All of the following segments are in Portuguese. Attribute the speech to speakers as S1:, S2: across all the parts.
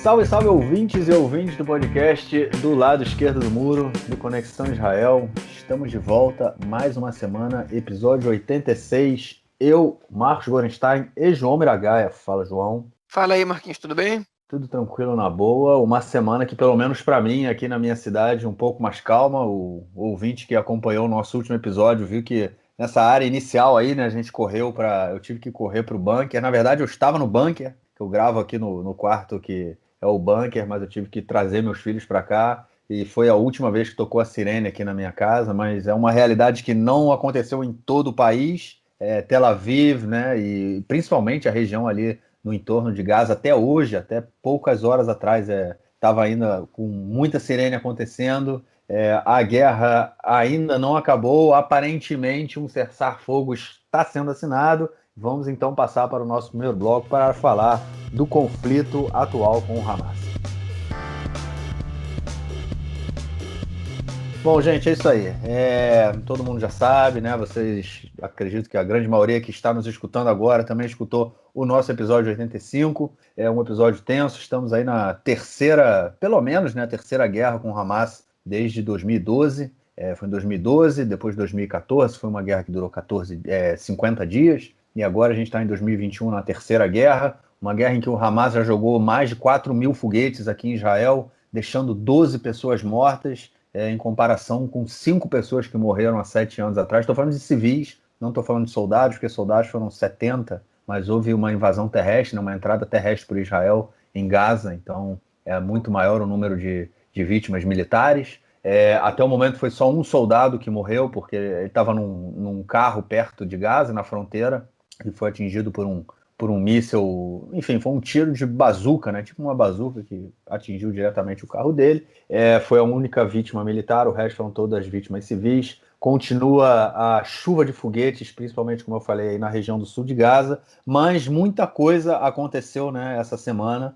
S1: Salve, salve ouvintes e ouvintes do podcast do lado esquerdo do muro, do Conexão Israel. Estamos de volta, mais uma semana, episódio 86. Eu, Marcos Gorenstein e João Miragaia. Fala, João.
S2: Fala aí, Marquinhos, tudo bem?
S1: Tudo tranquilo, na boa. Uma semana que, pelo menos para mim, aqui na minha cidade, um pouco mais calma. O ouvinte que acompanhou o nosso último episódio viu que nessa área inicial aí, né, a gente correu para... Eu tive que correr para o bunker. Na verdade, eu estava no bunker, que eu gravo aqui no quarto que é o bunker, mas eu tive que trazer meus filhos para cá. E foi a última vez que tocou a sirene aqui na minha casa, mas é uma realidade que não aconteceu em todo o país. Tel Aviv, né, e principalmente a região ali no entorno de Gaza até hoje, até poucas horas atrás, estava ainda com muita sirene acontecendo. A guerra ainda não acabou, aparentemente um cessar-fogo está sendo assinado. Vamos então passar para o nosso primeiro bloco para falar do conflito atual com o Hamas. Bom, gente, é isso aí. Todo mundo já sabe, né? Vocês, acredito que a grande maioria que está nos escutando agora também escutou o nosso episódio 85. É um episódio tenso. Estamos aí na terceira, pelo menos, né? Terceira guerra com o Hamas desde 2012. Foi em 2012, depois de 2014. Foi uma guerra que durou 50 dias. E agora a gente está em 2021 na terceira guerra. Uma guerra em que o Hamas já jogou mais de 4 mil foguetes aqui em Israel, deixando 12 pessoas mortas. Em comparação com 5 pessoas que morreram há 7 anos atrás. Estou falando de civis, não estou falando de soldados, porque soldados foram 70, mas houve uma invasão terrestre, uma entrada terrestre por Israel em Gaza, então é muito maior o número de vítimas militares. Até o momento foi só um soldado que morreu, porque ele estava num carro perto de Gaza, na fronteira, e foi atingido por um míssil, enfim, foi um tiro de bazuca, né? Tipo uma bazuca que atingiu diretamente o carro dele. Foi a única vítima militar, o resto foram todas vítimas civis. Continua a chuva de foguetes, principalmente, como eu falei, aí na região do sul de Gaza, mas muita coisa aconteceu, né, essa semana.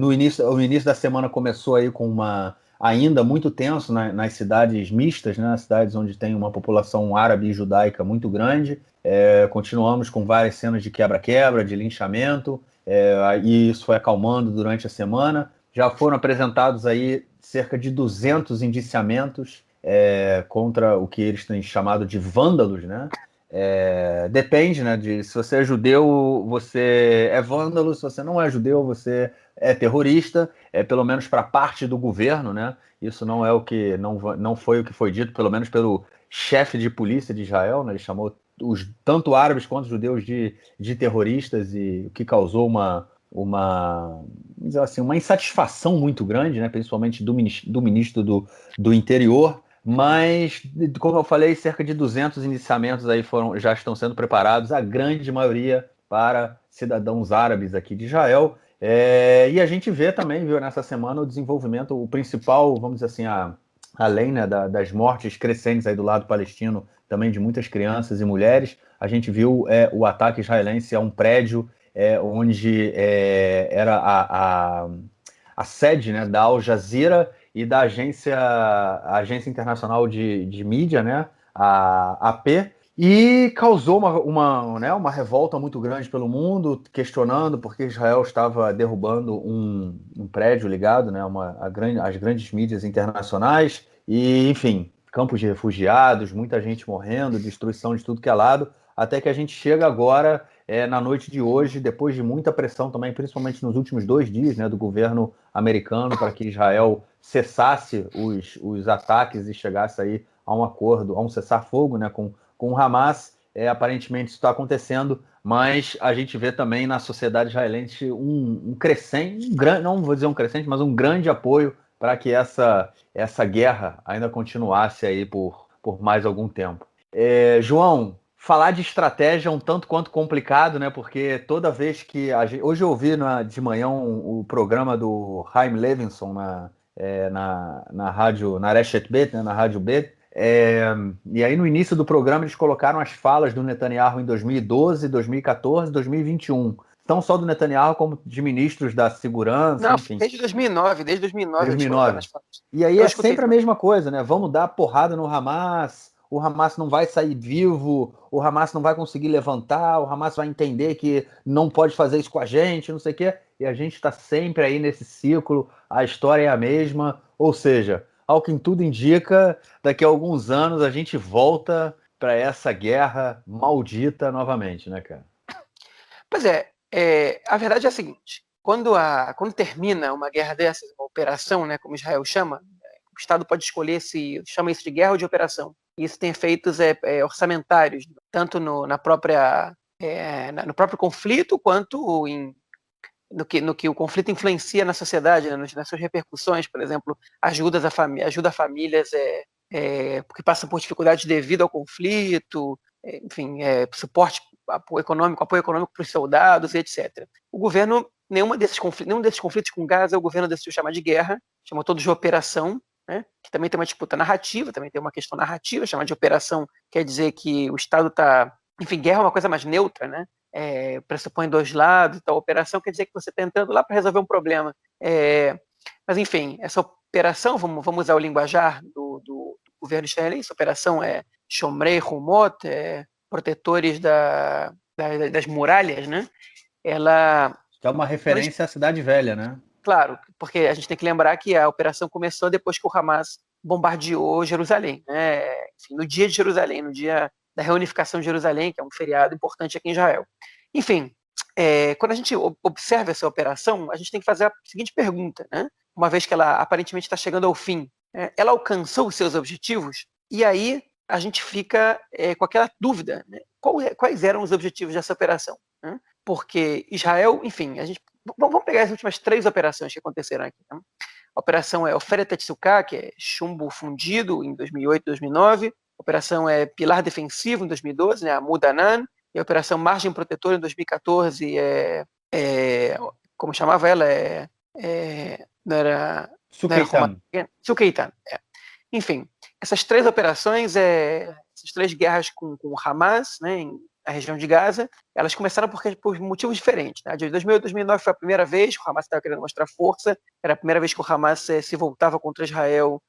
S1: O início da semana começou aí com ainda muito tenso nas cidades mistas, né, nas cidades onde tem uma população árabe e judaica muito grande. Continuamos com várias cenas de quebra-quebra, de linchamento, e isso foi acalmando durante a semana. Já foram apresentados aí cerca de 200 indiciamentos contra o que eles têm chamado de vândalos, né? Depende, né, de se você é judeu, você é vândalo, se você não é judeu, você é terrorista, pelo menos para parte do governo, né? Isso não é o que não foi o que foi dito, pelo menos pelo chefe de polícia de Israel, né? Ele chamou tanto árabes quanto judeus de terroristas, e o que causou vamos dizer assim, uma insatisfação muito grande, né, principalmente do ministro do Interior. Mas, como eu falei, cerca de 200 indiciamentos aí já estão sendo preparados, a grande maioria para cidadãos árabes aqui de Israel. E a gente viu nessa semana o desenvolvimento, o principal, vamos dizer assim, além, né, das mortes crescentes aí do lado palestino, também de muitas crianças e mulheres, a gente viu o ataque israelense a um prédio onde era a sede, né, da Al Jazeera e da a Agência Internacional de Mídia, né, a AP, e causou uma revolta muito grande pelo mundo, questionando porque Israel estava derrubando um prédio ligado, né, às grandes mídias internacionais, e, enfim, campos de refugiados, muita gente morrendo, destruição de tudo que é lado, até que a gente chega agora, na noite de hoje, depois de muita pressão também, principalmente nos últimos 2 dias, né, do governo americano, para que Israel cessasse os ataques e chegasse aí a um acordo, a um cessar-fogo, né, com o Hamas. Aparentemente isso está acontecendo, mas a gente vê também na sociedade israelense um crescente, não vou dizer um crescente, mas um grande apoio para que essa guerra ainda continuasse aí por mais algum tempo. João, falar de estratégia é um tanto quanto complicado, né? Porque toda vez que hoje eu ouvi de manhã o programa do Chaim Levinson na rádio, na Reshet Bet, né, na rádio Bet. E aí no início do programa eles colocaram as falas do Netanyahu em 2012, 2014, 2021. Não só do Netanyahu, como de ministros da segurança,
S2: Não,
S1: enfim.
S2: desde 2009 eles colocaram
S1: 2009.
S2: as falas.
S1: E aí
S2: Eu
S1: é
S2: escutei
S1: sempre a
S2: também.
S1: mesma coisa, né? Vamos dar porrada no Hamas, o Hamas não vai sair vivo, o Hamas não vai conseguir levantar, o Hamas vai entender que não pode fazer isso com a gente, não sei o quê. E a gente está sempre aí nesse ciclo, a história é a mesma, ou seja, ao que tudo indica, daqui a alguns anos a gente volta para essa guerra maldita novamente, né, cara?
S2: Pois a verdade é a seguinte: quando termina uma guerra dessas, uma operação, né, como Israel chama, o Estado pode escolher se chama isso de guerra ou de operação. Isso tem efeitos orçamentários, tanto no próprio conflito, quanto no que o conflito influencia na sociedade, né, nas suas repercussões. Por exemplo, ajuda a famílias que passam por dificuldades devido ao conflito, suporte, apoio econômico para os soldados, etc. O governo, nenhum desses conflitos com Gaza, o governo decidiu chamar de guerra, chamou todos de operação, né, que também tem uma disputa narrativa, também tem uma questão narrativa, chamar de operação quer dizer que o Estado está... Enfim, guerra é uma coisa mais neutra, né? Pressupõe dois lados, então a operação quer dizer que você está entrando lá para resolver um problema. Mas, enfim, essa operação, vamos usar o linguajar do governo israelense, a operação é Shomrei Humot, protetores das muralhas, né? Ela...
S1: Que é uma referência à Cidade Velha, né?
S2: Claro, porque a gente tem que lembrar que a operação começou depois que o Hamas bombardeou Jerusalém, né? Enfim, no dia de Jerusalém, no dia da reunificação de Jerusalém, que é um feriado importante aqui em Israel. Enfim, quando a gente observa essa operação, a gente tem que fazer a seguinte pergunta, né? Uma vez que ela aparentemente está chegando ao fim, ela alcançou os seus objetivos? E aí a gente fica com aquela dúvida, né? Quais eram os objetivos dessa operação? Né? Porque Israel, enfim, vamos pegar as últimas 3 operações que aconteceram aqui. Tá? A operação Oferet Tetsuká, que é chumbo fundido, em 2008 e 2009. A operação Pilar Defensivo, em 2012, né, a Mudanan. E a operação Margem Protetora, em 2014, como chamava ela? Não era
S1: Sukeitan.
S2: Sukeitan. Enfim, essas 3 operações, essas 3 guerras com o Hamas, né, na região de Gaza, elas começaram por motivos diferentes. Né? De 2008 a 2009 foi a primeira vez que o Hamas estava querendo mostrar força, era a primeira vez que o Hamas se voltava contra Israel,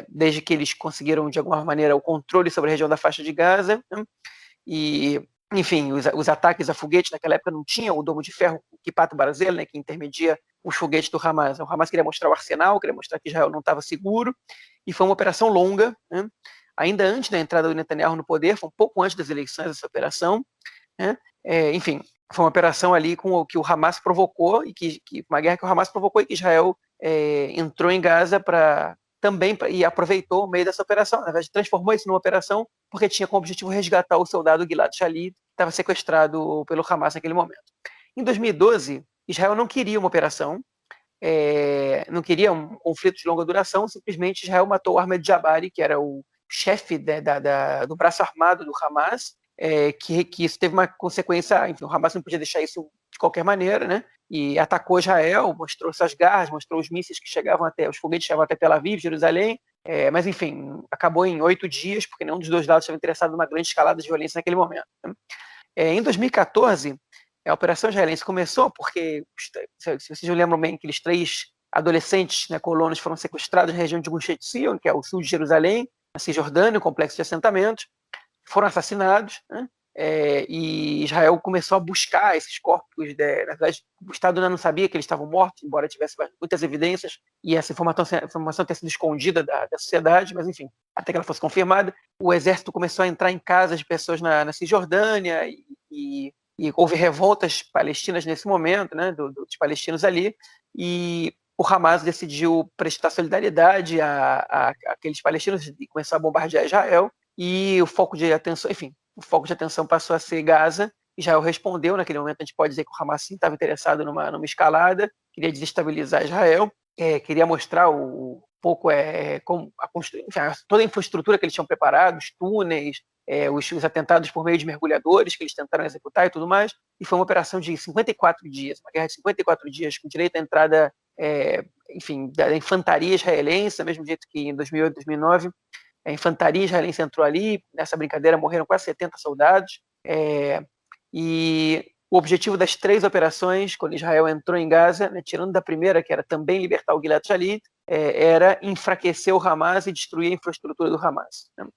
S2: desde que eles conseguiram, de alguma maneira, o controle sobre a região da faixa de Gaza. Né? E, enfim, os ataques a foguete naquela época não tinham o domo de ferro, o Kippat Barzel, né, que intermedia os foguetes do Hamas. O Hamas queria mostrar o arsenal, queria mostrar que Israel não estava seguro, e foi uma operação longa, né? Ainda antes da entrada do Netanyahu no poder, foi um pouco antes das eleições essa operação, né? Enfim, foi uma operação ali que o Hamas provocou, uma guerra que o Hamas provocou e que Israel entrou em Gaza e aproveitou o meio dessa operação. Na verdade, transformou isso numa operação porque tinha como objetivo resgatar o soldado Gilad Shalit, que estava sequestrado pelo Hamas naquele momento. Em 2012, Israel não queria uma operação, não queria um conflito de longa duração, simplesmente Israel matou o Ahmed Jabari, que era o chefe do braço armado do Hamas, que isso teve uma consequência, enfim, o Hamas não podia deixar isso de qualquer maneira, né? E atacou Israel, mostrou suas garras, mostrou os mísseis que os foguetes chegavam até Tel Aviv, Jerusalém, mas enfim, acabou em 8 dias, porque nenhum dos dois lados estava interessado numa grande escalada de violência naquele momento. Né? Em 2014, a operação israelense começou porque, se vocês não lembram bem, aqueles 3 adolescentes, né, colonos, foram sequestrados na região de Gush Etzion, que é o sul de Jerusalém, na Cisjordânia, um complexo de assentamentos, foram assassinados, né? E Israel começou a buscar esses corpos. Na verdade, o Estado ainda não sabia que eles estavam mortos, embora tivesse muitas evidências, e essa informação tenha sido escondida da sociedade, mas enfim, até que ela fosse confirmada. O exército começou a entrar em casas de pessoas na Cisjordânia e houve revoltas palestinas nesse momento, né, dos palestinos ali, e o Hamas decidiu prestar solidariedade àqueles palestinos e começou a bombardear Israel, e o foco de atenção passou a ser Gaza. Israel respondeu, naquele momento a gente pode dizer que o Hamas sim estava interessado numa escalada, queria desestabilizar Israel, queria mostrar toda a infraestrutura que eles tinham preparado, os túneis, os atentados por meio de mergulhadores que eles tentaram executar e tudo mais, e foi uma operação de 54 dias, uma guerra de 54 dias, com direito à entrada, da infantaria israelense, do mesmo jeito que em 2008, 2009, a infantaria israelense entrou ali, nessa brincadeira morreram quase 70 soldados, e o objetivo das 3 operações, quando Israel entrou em Gaza, né, tirando da primeira, que era também libertar o Gilad Shalit, era enfraquecer o Hamas e destruir a infraestrutura do Hamas. Né?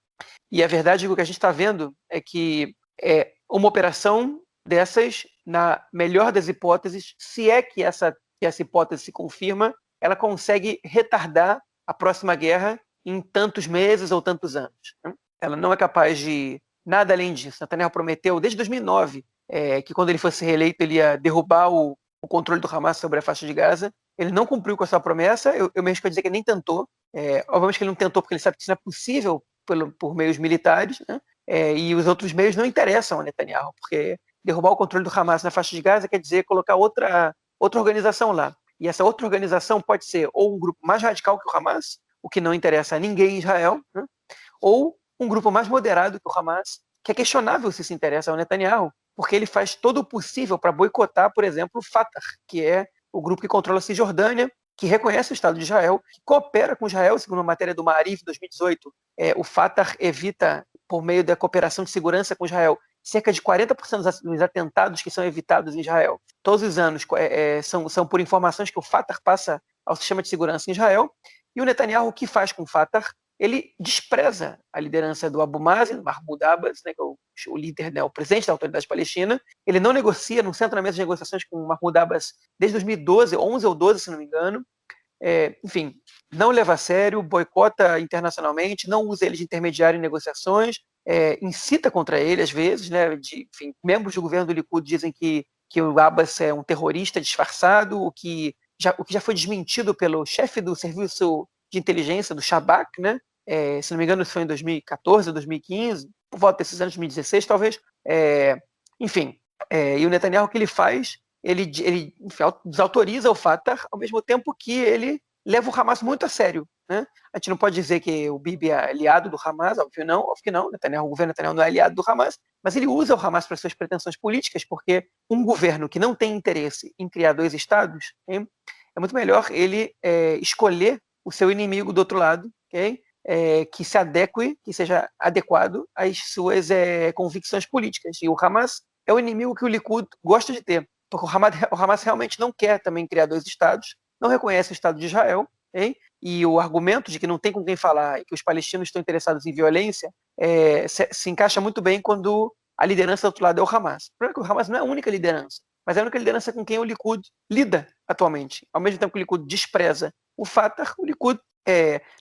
S2: E a verdade é que o que a gente está vendo é que é uma operação dessas, na melhor das hipóteses, se é que essa hipótese se confirma, ela consegue retardar a próxima guerra em tantos meses ou tantos anos, né? Ela não é capaz de nada além disso. Netanyahu prometeu desde 2009 que quando ele fosse reeleito ele ia derrubar o controle do Hamas sobre a faixa de Gaza. Ele não cumpriu com a sua promessa. Eu me arrisco a dizer que ele nem tentou. Obviamente que ele não tentou porque ele sabe que isso não é possível por meios militares, né? E os outros meios não interessam a Netanyahu, porque derrubar o controle do Hamas na faixa de Gaza quer dizer colocar outra organização lá. E essa outra organização pode ser ou um grupo mais radical que o Hamas, o que não interessa a ninguém em Israel, né? Ou um grupo mais moderado que o Hamas, que é questionável se se interessa ao Netanyahu, porque ele faz todo o possível para boicotar, por exemplo, o Fatah, que é o grupo que controla a Cisjordânia, que reconhece o Estado de Israel, que coopera com Israel, segundo uma matéria do Maariv de 2018. O Fatah evita, por meio da cooperação de segurança com Israel, cerca de 40% dos atentados que são evitados em Israel. Todos os anos são por informações que o Fatah passa ao sistema de segurança em Israel. E o Netanyahu, o que faz com o Fatah? Ele despreza a liderança do Abu Mazen, Mahmoud Abbas, né, que é o líder, né, o presidente da Autoridade Palestina. Ele não negocia, não senta na mesa de negociações com o Mahmoud Abbas desde 2012, 11 ou 12, se não me engano. Enfim, não leva a sério, boicota internacionalmente, não usa ele de intermediário em negociações, incita contra ele, às vezes, né, enfim, membros do governo do Likud dizem que o Abbas é um terrorista disfarçado, o que já foi desmentido pelo chefe do serviço de inteligência do Shabak, né? Se não me engano, isso foi em 2014, 2015, por volta desses anos, 2016, talvez. Enfim, e o Netanyahu, o que ele faz? Ele enfim, desautoriza o Fatah, ao mesmo tempo que ele leva o Hamas muito a sério, né? A gente não pode dizer que o Bibi é aliado do Hamas, óbvio que não. O governo Netanyahu não é aliado do Hamas, mas ele usa o Hamas para suas pretensões políticas, porque um governo que não tem interesse em criar dois estados, hein, é muito melhor ele escolher o seu inimigo do outro lado, okay? Que se adeque, que seja adequado às suas convicções políticas. E o Hamas é o inimigo que o Likud gosta de ter, porque o Hamas realmente não quer também criar dois estados, não reconhece o Estado de Israel, okay? E o argumento de que não tem com quem falar e que os palestinos estão interessados em violência se encaixa muito bem quando a liderança do outro lado é o Hamas. O problema é que o Hamas não é a única liderança, mas é a única liderança com quem o Likud lida atualmente. Ao mesmo tempo que o Likud despreza o Fatah, o Likud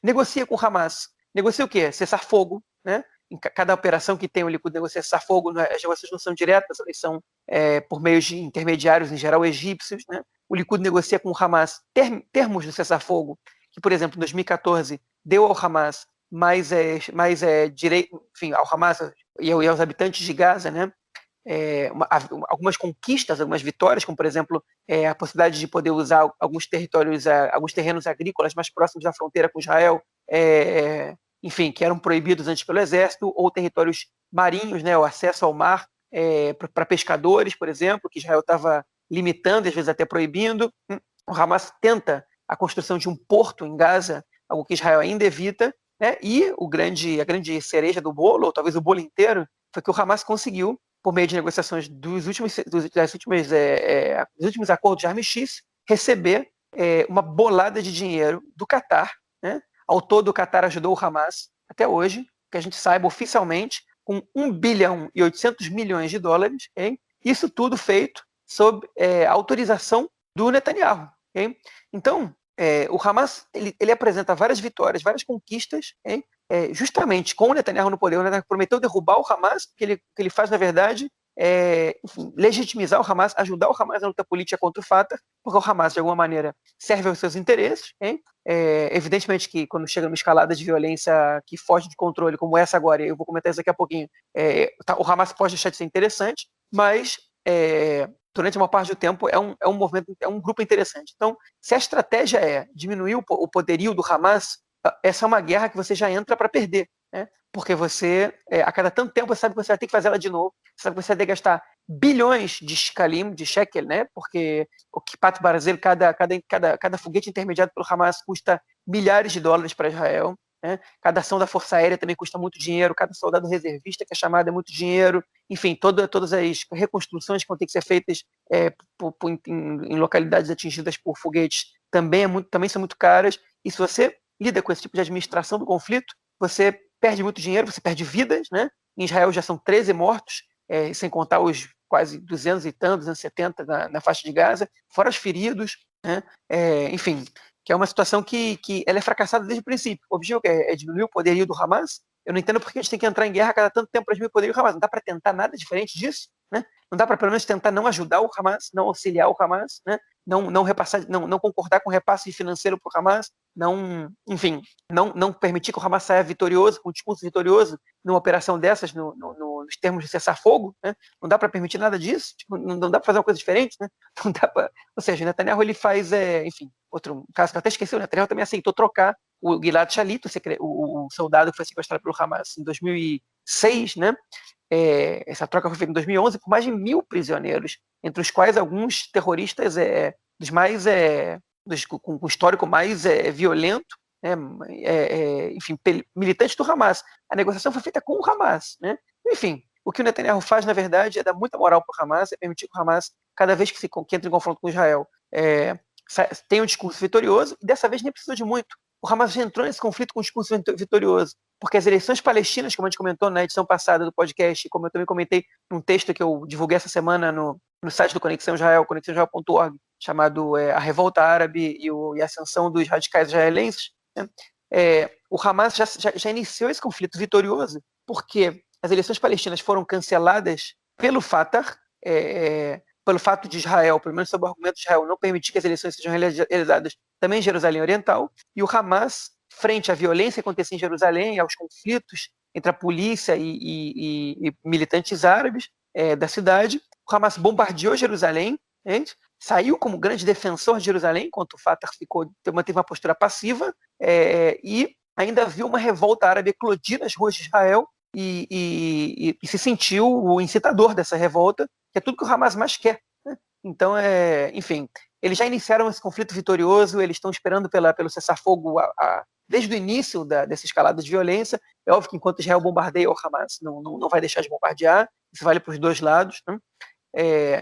S2: negocia com o Hamas. Negocia o quê? Cessar fogo, né? Em cada operação que tem o Likud negocia cessar fogo, as negociações não são diretas, elas são por meio de intermediários, em geral egípcios, né? O Likud negocia com o Hamas termos do cessar-fogo, que, por exemplo, em 2014 deu ao Hamas mais direito, enfim, ao Hamas e aos habitantes de Gaza, né? Algumas conquistas, algumas vitórias, como por exemplo a possibilidade de poder usar alguns territórios, alguns terrenos agrícolas mais próximos da fronteira com Israel, enfim, que eram proibidos antes pelo exército, ou territórios marinhos, né, o acesso ao mar para pescadores, por exemplo, que Israel estava limitando, às vezes até proibindo. O Hamas tenta a construção de um porto em Gaza, algo que Israel ainda evita, né? E a grande cereja do bolo, ou talvez o bolo inteiro, foi que o Hamas conseguiu, por meio de negociações dos últimos acordos de armistício, receber uma bolada de dinheiro do Catar, né? Ao todo, o Catar ajudou o Hamas, até hoje, que a gente saiba oficialmente, com 1 bilhão e 800 milhões de dólares, hein? Isso tudo feito sob autorização do Netanyahu. Okay? Então, o Hamas ele apresenta várias vitórias, várias conquistas, hein? Justamente com o Netanyahu no poder. O Netanyahu prometeu derrubar o Hamas, o que ele faz, na verdade, enfim, legitimizar o Hamas, ajudar o Hamas na luta política contra o Fatah, porque o Hamas, de alguma maneira, serve aos seus interesses. Hein? Evidentemente que quando chega numa escalada de violência que foge de controle, como essa agora, eu vou comentar isso daqui a pouquinho, o Hamas pode deixar de ser interessante, mas durante uma parte do tempo é um movimento, é um grupo interessante. Então, se a estratégia é diminuir o poderio do Hamas, essa é uma guerra que você já entra para perder, né? Porque você, a cada tanto tempo, você sabe que você vai ter que fazer ela de novo, você sabe que você vai ter que gastar bilhões de shekalim, de shekel, né? Porque o Kippat Barzel, cada foguete intermediado pelo Hamas custa milhares de dólares para Israel, né? Cada ação da Força Aérea também custa muito dinheiro, cada soldado reservista que é chamado é muito dinheiro, enfim, todas as reconstruções que vão ter que ser feitas em localidades atingidas por foguetes também são muito caras, e se você lida com esse tipo de administração do conflito, você perde muito dinheiro, você perde vidas, né? Em Israel já são 13 mortos, sem contar os quase 200 e tantos, 270 na faixa de Gaza, fora os feridos, né? Enfim, que é uma situação que ela é fracassada desde o princípio. O objetivo é diminuir o poderio do Hamas. Eu não entendo por que a gente tem que entrar em guerra a cada tanto tempo para diminuir o poderio do Hamas. Não dá para tentar nada diferente disso, né? Não dá para pelo menos tentar não ajudar o Hamas, não auxiliar o Hamas, né? Não repassar, não concordar com repasse financeiro para o Hamas, enfim, não permitir que o Hamas saia vitorioso, com um discurso vitorioso numa operação dessas, nos termos de cessar-fogo, né? Não dá para permitir nada disso, tipo, não dá para fazer uma coisa diferente, né? Não dá pra... Ou seja, o Netanyahu ele faz, enfim, outro caso que eu até esqueci, o Netanyahu também aceitou trocar o Gilad Shalit, o soldado que foi sequestrado pelo Hamas em 2006, né? Essa troca foi feita em 2011 por mais de 1.000 prisioneiros, entre os quais alguns terroristas dos mais com histórico mais violento, né? Enfim, militantes do Hamas. A negociação foi feita com o Hamas, né? Enfim, o que o Netanyahu faz, na verdade, é dar muita moral para o Hamas, é permitir que o Hamas, cada vez que entra em confronto com Israel, tenha um discurso vitorioso, e dessa vez nem precisou de muito. O Hamas já entrou nesse conflito com um discurso vitorioso, porque as eleições palestinas, como a gente comentou na edição passada do podcast, como eu também comentei num texto que eu divulguei essa semana no site do Conexão Israel, conexãoisrael.org, chamado A Revolta Árabe e a Ascensão dos Radicais Israelenses, né? O Hamas já iniciou esse conflito vitorioso, porque as eleições palestinas foram canceladas pelo Fatah, pelo fato de Israel, pelo menos sob o argumento de Israel, não permitir que as eleições sejam realizadas também em Jerusalém Oriental, e o Hamas, frente à violência que acontecia em Jerusalém, aos conflitos entre a polícia e militantes árabes da cidade, o Hamas bombardeou Jerusalém, saiu como grande defensor de Jerusalém, enquanto o Fatah manteve uma postura passiva, e ainda viu uma revolta árabe eclodir nas ruas de Israel, e se sentiu o incitador dessa revolta, que é tudo que o Hamas mais quer, né? Então, enfim, eles já iniciaram esse conflito vitorioso, eles estão esperando pelo cessar-fogo desde o início dessa escalada de violência. É óbvio que enquanto Israel bombardeia o Hamas, não vai deixar de bombardear, isso vale para os dois lados, né?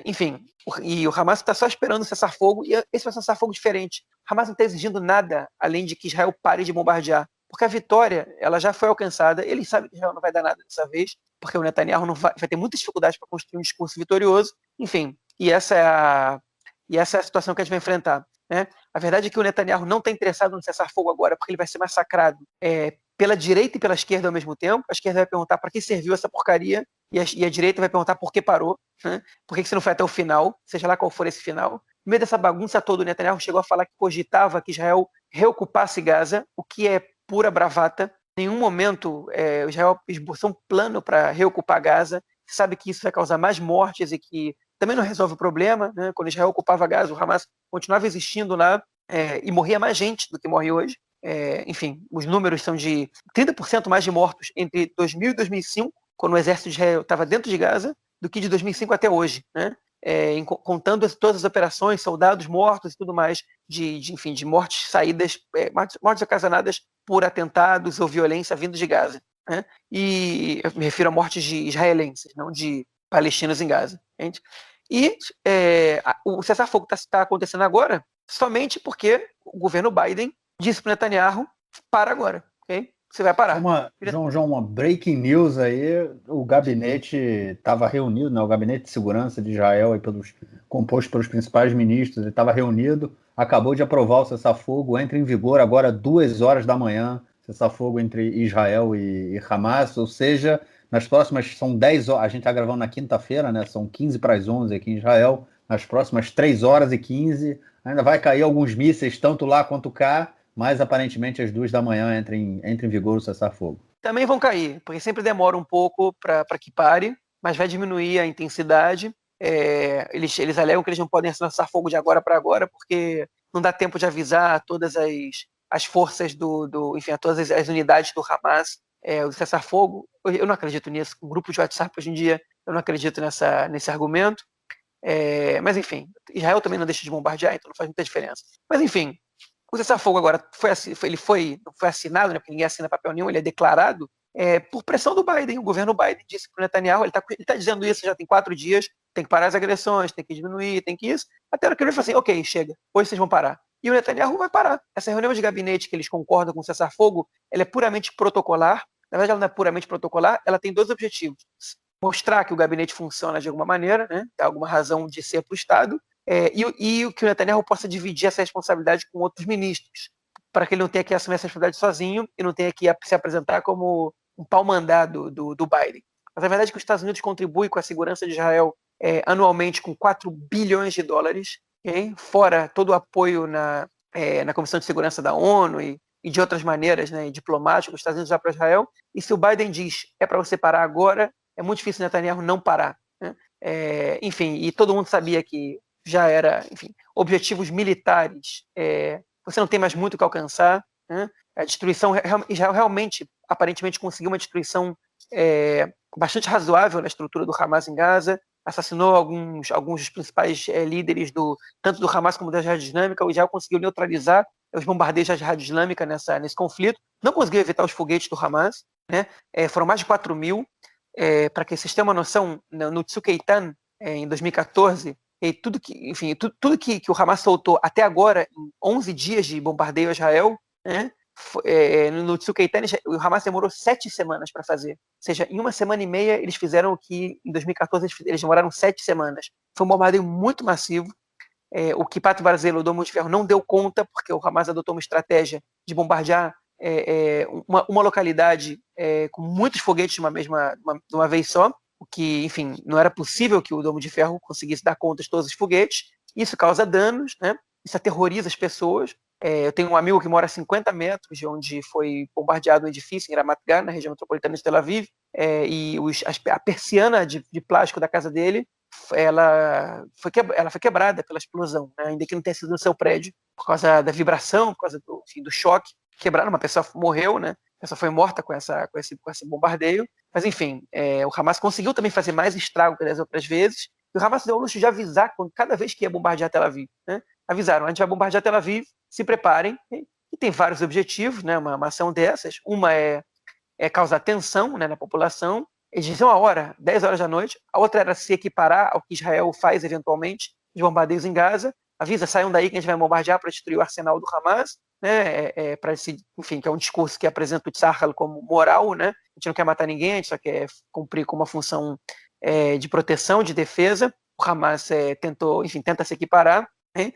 S2: Enfim, e o Hamas está só esperando o cessar-fogo, e esse é um cessar-fogo diferente. O Hamas não está exigindo nada além de que Israel pare de bombardear, porque a vitória ela já foi alcançada. Ele sabe que Israel não vai dar nada dessa vez, porque o Netanyahu vai ter muitas dificuldades para construir um discurso vitorioso. Enfim, e essa é a situação que a gente vai enfrentar, né? A verdade é que o Netanyahu não está interessado no cessar-fogo agora, porque ele vai ser massacrado pela direita e pela esquerda ao mesmo tempo. A esquerda vai perguntar para que serviu essa porcaria, e a direita vai perguntar por que parou, né? Por que você não foi até o final, seja lá qual for esse final. No meio dessa bagunça toda, o Netanyahu chegou a falar que cogitava que Israel reocupasse Gaza, o que é pura bravata. Em nenhum momento Israel esboçou um plano para reocupar Gaza. Você sabe que isso vai causar mais mortes e que também não resolve o problema, né? Quando Israel ocupava Gaza, o Hamas continuava existindo lá, e morria mais gente do que morre hoje. Enfim, os números são de 30% mais de mortos entre 2000 e 2005, quando o exército de Israel estava dentro de Gaza, do que de 2005 até hoje, né? Contando todas as operações, soldados mortos e tudo mais, enfim, de mortes saídas, mortes ocasionadas por atentados ou violência vindo de Gaza, né? E eu me refiro a mortes de israelenses, não de palestinos em Gaza, gente. E o cessar-fogo está acontecendo agora somente porque o governo Biden disse para o Netanyahu, para agora, ok? Você vai parar.
S1: João, uma breaking news aí, o gabinete estava reunido, né, o gabinete de segurança de Israel, aí composto pelos principais ministros, ele estava reunido, acabou de aprovar o cessar-fogo, entra em vigor agora 2 horas da manhã, cessar-fogo entre Israel e Hamas, ou seja, nas próximas, são 10 horas, a gente está gravando na quinta-feira, né, são 15 para as 11 aqui em Israel, nas próximas 3 horas e 15, ainda vai cair alguns mísseis, tanto lá quanto cá, mas aparentemente às 2 da manhã entra em vigor o cessar-fogo.
S2: Também vão cair, porque sempre demora um pouco para que pare, mas vai diminuir a intensidade. Eles alegam que eles não podem assinar fogo de agora para agora, porque não dá tempo de avisar todas as forças enfim, a todas as unidades do Hamas o cessar-fogo. Eu não acredito nisso. Um grupo de WhatsApp hoje em dia, eu não acredito nesse argumento. Mas enfim, Israel também não deixa de bombardear, então não faz muita diferença. Mas enfim, o cessar-fogo agora não foi assinado, né, porque ninguém assina papel nenhum, ele é declarado por pressão do Biden. O governo Biden disse para o Netanyahu, ele está dizendo isso já tem 4 dias, tem que parar as agressões, tem que diminuir, tem que isso. Até a hora que ele falou assim, ok, chega, hoje vocês vão parar. E o Netanyahu vai parar. Essa reunião de gabinete que eles concordam com o cessar-fogo, ela é puramente protocolar, na verdade ela não é puramente protocolar, ela tem dois objetivos: mostrar que o gabinete funciona de alguma maneira, né, tem alguma razão de ser para o Estado, e que o Netanyahu possa dividir essa responsabilidade com outros ministros, para que ele não tenha que assumir essa responsabilidade sozinho e não tenha que se apresentar como um pau-mandado do Biden. Mas a verdade é que os Estados Unidos contribuem com a segurança de Israel anualmente com 4 bilhões de dólares, okay? Fora todo o apoio na Comissão de Segurança da ONU e de outras maneiras, né, diplomáticas, os Estados Unidos já para Israel. E se o Biden diz é para você parar agora, é muito difícil Netanyahu não parar, né? Enfim, e todo mundo sabia que já era, enfim, objetivos militares, você não tem mais muito o que alcançar, né? A destruição, Israel realmente, aparentemente, conseguiu uma destruição bastante razoável na estrutura do Hamas em Gaza, assassinou alguns dos principais líderes tanto do Hamas como da Jihad Islâmica. O Israel conseguiu neutralizar os bombardeios da Jihad Islâmica nesse conflito, não conseguiu evitar os foguetes do Hamas, né? Foram mais de 4 mil. Para que vocês tenham uma noção, no Tzuk Eitan, em 2014, tudo que o Hamas soltou até agora, em 11 dias de bombardeio a Israel, né, no Tzuk Eitan, o Hamas demorou 7 semanas para fazer. Ou seja, em 1 semana e meia, eles fizeram o que em 2014 eles demoraram 7 semanas. Foi um bombardeio muito massivo. O Kippat Barzel, o Domo de Ferro, não deu conta, porque o Hamas adotou uma estratégia de bombardear uma localidade com muitos foguetes de uma vez só, o que, enfim, não era possível que o Domo de Ferro conseguisse dar conta de todos os foguetes. Isso causa danos, né? Isso aterroriza as pessoas. Eu tenho um amigo que mora a 50 metros de onde foi bombardeado um edifício em Ramat Gan, na região metropolitana de Tel Aviv, e a persiana de plástico da casa dele, ela foi quebrada pela explosão, né? Ainda que não tenha sido no seu prédio, por causa da vibração, por causa do choque. Quebraram, uma pessoa morreu, né? A pessoa foi morta com esse bombardeio. Mas, enfim, o Hamas conseguiu também fazer mais estrago que das outras vezes. E o Hamas deu o luxo de avisar cada vez que ia bombardear Tel Aviv, né? Avisaram: a gente vai bombardear Tel Aviv, se preparem. E tem vários objetivos, né? Uma ação dessas. Uma é causar tensão, né, na população. Eles diziam a hora, 10 horas da noite. A outra era se equiparar ao que Israel faz eventualmente, de bombardeios em Gaza. Avisa: saiam daí que a gente vai bombardear para destruir o arsenal do Hamas, né? Enfim, que é um discurso que apresenta o Tzahal como moral, né? A gente não quer matar ninguém, a gente só quer cumprir com uma função de proteção, de defesa. O Hamas tenta se equiparar, né?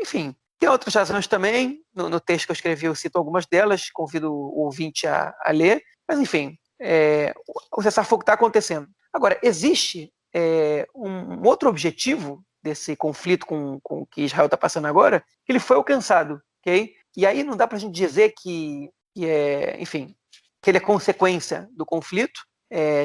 S2: Enfim, tem outras razões também. No texto que eu escrevi eu cito algumas delas, convido o ouvinte a ler, mas enfim, o cessar-fogo está acontecendo. Agora, existe um outro objetivo desse conflito com que Israel está passando agora, que ele foi alcançado, ok? E aí não dá para a gente dizer enfim, que ele é consequência do conflito.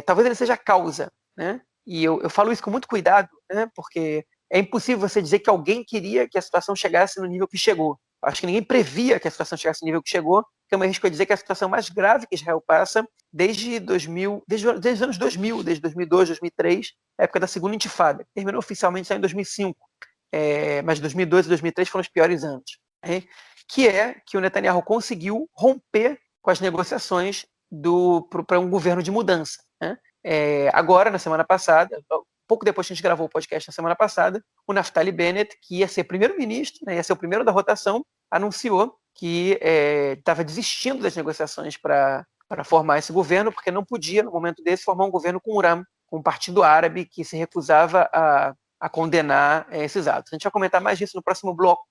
S2: Talvez ele seja a causa, né? E eu falo isso com muito cuidado, né? Porque é impossível você dizer que alguém queria que a situação chegasse no nível que chegou. Acho que ninguém previa que a situação chegasse no nível que chegou, que eu me arrisco a dizer que é a situação mais grave que Israel passa desde os anos 2000, desde 2002, 2003, a época da segunda intifada, que terminou oficialmente só em 2005, mas 2002 e 2003 foram os piores anos, né? Que o Netanyahu conseguiu romper com as negociações para um governo de mudança, né? Agora, na semana passada, pouco depois que a gente gravou o podcast na semana passada, o Naftali Bennett, que ia ser primeiro-ministro, né, ia ser o primeiro da rotação, anunciou que estava desistindo das negociações para formar esse governo, porque não podia, no momento desse, formar um governo com o URAM, com um partido árabe que se recusava a condenar esses atos. A gente vai comentar mais disso no próximo bloco,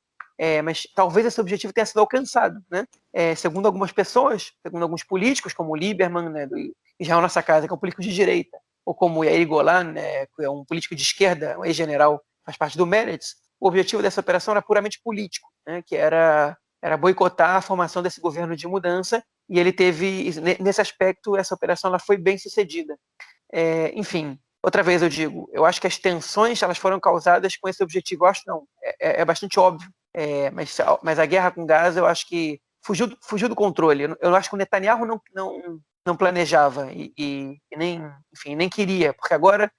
S2: mas talvez esse objetivo tenha sido alcançado, né? Segundo algumas pessoas, segundo alguns políticos, como o Lieberman, né, do Israel Nossa Casa, que é um político de direita, ou como Yair Golan, né, que é um político de esquerda, um ex-general, faz parte do Meretz, o objetivo dessa operação era puramente político, né, que era boicotar a formação desse governo de mudança, e ele teve, nesse aspecto, essa operação ela foi bem sucedida. Enfim, outra vez eu digo, eu acho que as tensões elas foram causadas com esse objetivo. Eu acho não, é bastante óbvio, mas a guerra com Gaza eu acho que fugiu do controle. Eu acho que o Netanyahu não planejava e nem queria, porque agora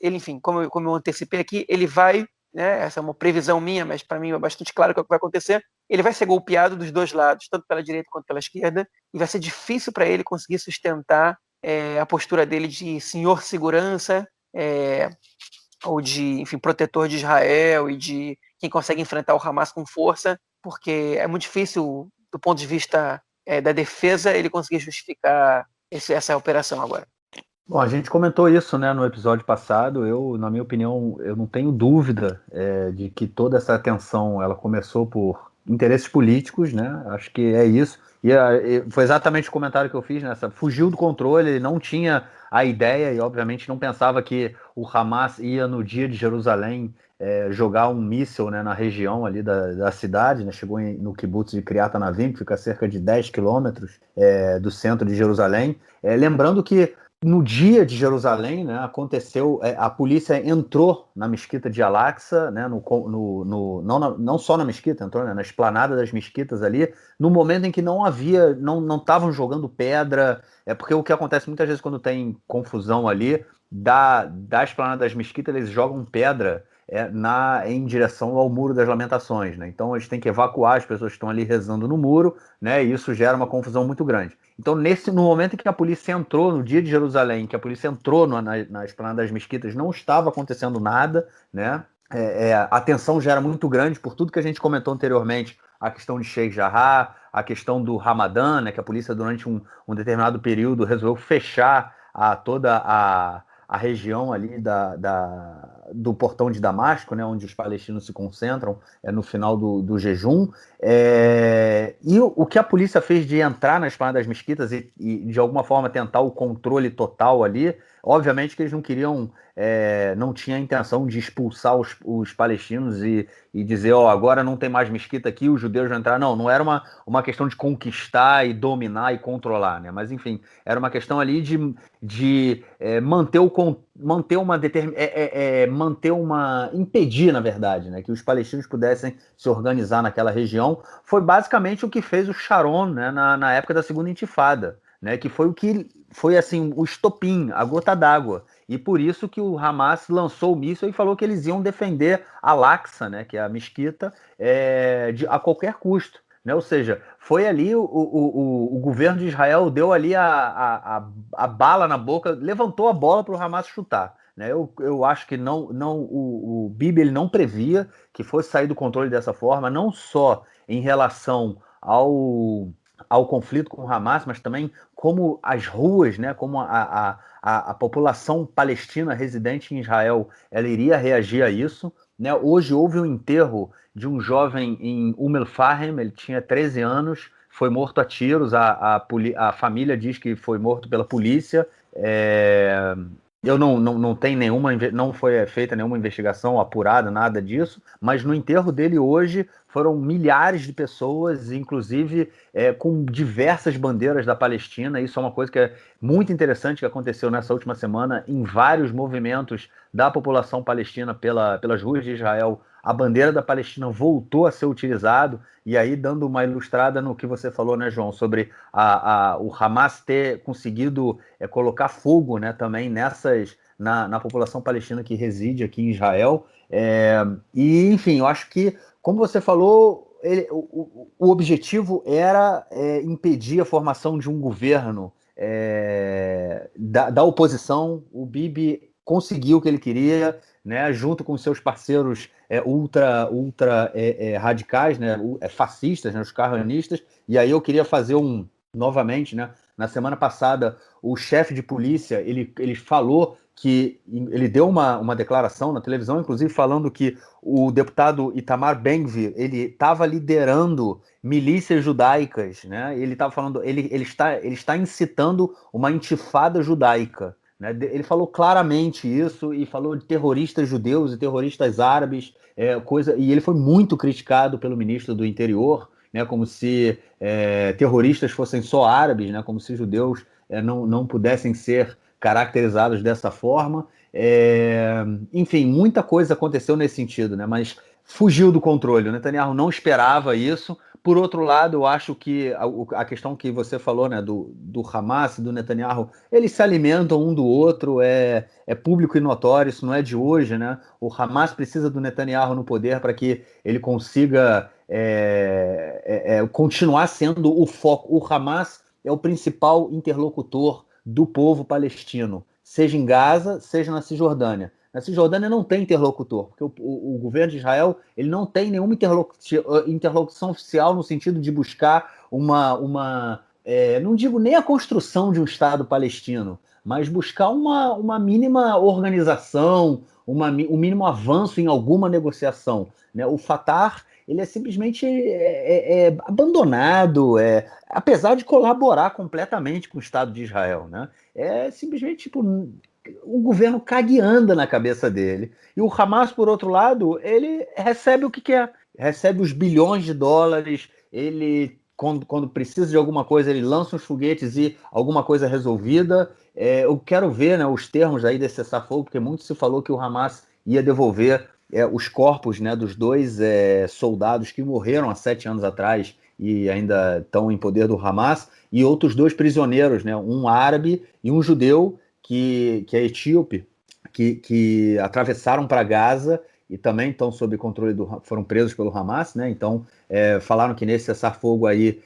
S2: enfim, como eu antecipei aqui, ele vai, né, essa é uma previsão minha, mas para mim é bastante claro que é o que vai acontecer, ele vai ser golpeado dos dois lados, tanto pela direita quanto pela esquerda, e vai ser difícil para ele conseguir sustentar a postura dele de senhor segurança, ou de, enfim, protetor de Israel e de quem consegue enfrentar o Hamas com força, porque é muito difícil do ponto de vista da defesa ele conseguir justificar essa operação agora.
S1: Bom, a gente comentou isso, né, no episódio passado. Na minha opinião, eu não tenho dúvida de que toda essa tensão ela começou por interesses políticos, né? Acho que é isso. E foi exatamente o comentário que eu fiz, né? Fugiu do controle, ele não tinha a ideia e, obviamente, não pensava que o Hamas ia, no dia de Jerusalém, jogar um míssil, né, na região ali da cidade, né? Chegou no kibbutz de Kiryat Anavim, que fica a cerca de 10 quilômetros do centro de Jerusalém. Lembrando que no dia de Jerusalém, né, aconteceu, a polícia entrou na mesquita de Al-Aqsa, né, não só na mesquita, entrou, né, na esplanada das mesquitas ali, no momento em que não estavam jogando pedra, porque o que acontece muitas vezes quando tem confusão ali, da esplanada das mesquitas, eles jogam pedra em direção ao Muro das Lamentações, né? Então eles têm que evacuar as pessoas que estão ali rezando no muro, né? E isso gera uma confusão muito grande. Então, no momento em que a polícia entrou, no dia de Jerusalém, que a polícia entrou na esplanada das mesquitas, não estava acontecendo nada, né? A tensão já era muito grande por tudo que a gente comentou anteriormente, a questão de Sheikh Jarrah, a questão do Ramadã, né? Que a polícia, durante um determinado período, resolveu fechar toda a região ali do portão de Damasco, né, onde os palestinos se concentram no final do jejum. E o que a polícia fez de entrar na esplanada das mesquitas e, de alguma forma, tentar o controle total ali, obviamente que eles não queriam, não tinha a intenção de expulsar os palestinos e dizer, agora não tem mais mesquita aqui, os judeus vão entrar. Não era uma questão de conquistar e dominar e controlar, né? Mas, enfim, era uma questão ali de impedir, na verdade, né, que os palestinos pudessem se organizar naquela região. Foi basicamente o que fez o Sharon, né, na época da Segunda Intifada, né, que foi assim, o estopim, a gota d'água. E por isso que o Hamas lançou o míssil e falou que eles iam defender Al-Aqsa, né, que é a mesquita, a qualquer custo. Né? Ou seja, foi ali o governo de Israel deu ali a bala na boca, levantou a bola para o Hamas chutar. Né? Eu acho que o Bibi ele não previa que fosse sair do controle dessa forma, não só em relação ao conflito com o Hamas, mas também como as ruas, né, como a população palestina residente em Israel, ela iria reagir a isso. Né? Hoje houve um enterro de um jovem em Umm-el-Fahem, ele tinha 13 anos, foi morto a tiros, a família diz que foi morto pela polícia. Eu não tenho não foi feita nenhuma investigação apurada, nada disso, mas no enterro dele hoje foram milhares de pessoas, inclusive com diversas bandeiras da Palestina. Isso é uma coisa que é muito interessante que aconteceu nessa última semana em vários movimentos da população palestina pelas ruas de Israel. A bandeira da Palestina voltou a ser utilizada, e aí dando uma ilustrada no que você falou, né, João, sobre o Hamas ter conseguido colocar fogo, né, também na população palestina que reside aqui em Israel. E, enfim, eu acho que, como você falou, o objetivo era impedir a formação de um governo da oposição. O Bibi conseguiu o que ele queria, né, junto com seus parceiros ultra radicais, né, fascistas, né, os carranistas. E aí eu queria fazer novamente, né, na semana passada, o chefe de polícia, ele falou que ele deu uma declaração na televisão, inclusive falando que o deputado Itamar Ben-Gvir, ele estava liderando milícias judaicas, né? Ele estava falando, ele está incitando uma intifada judaica. Né? Ele falou claramente isso e falou de terroristas judeus e terroristas árabes, e ele foi muito criticado pelo ministro do Interior, né? Como se terroristas fossem só árabes, né? Como se judeus não pudessem ser caracterizados dessa forma. Enfim, muita coisa aconteceu nesse sentido, né? Mas fugiu do controle. O Netanyahu não esperava isso. Por outro lado, eu acho que a questão que você falou, né, do Hamas e do Netanyahu, eles se alimentam um do outro, é público e notório, isso não é de hoje, né? O Hamas precisa do Netanyahu no poder para que ele consiga continuar sendo o foco. O Hamas é o principal interlocutor do povo palestino, seja em Gaza, seja na Cisjordânia. Na Cisjordânia não tem interlocutor, porque o governo de Israel ele não tem nenhuma interlocução oficial no sentido de buscar não digo nem a construção de um Estado palestino, mas buscar uma mínima organização, um mínimo avanço em alguma negociação. Né? O Fatah ele é simplesmente abandonado, apesar de colaborar completamente com o Estado de Israel. Né? É simplesmente tipo o governo caga e anda na cabeça dele. E o Hamas, por outro lado, ele recebe o que quer. Recebe os bilhões de dólares, ele, quando precisa de alguma coisa, ele lança uns foguetes e alguma coisa é resolvida. Eu quero ver, né, os termos aí desse cessar-fogo, porque muito se falou que o Hamas ia devolver os corpos, né, dos dois soldados que morreram há 7 anos atrás e ainda estão em poder do Hamas, e outros 2 prisioneiros, né, um árabe e um judeu, que é etíope, que atravessaram para Gaza e também estão sob controle foram presos pelo Hamas, né? Então falaram que nesse cessar-fogo aí,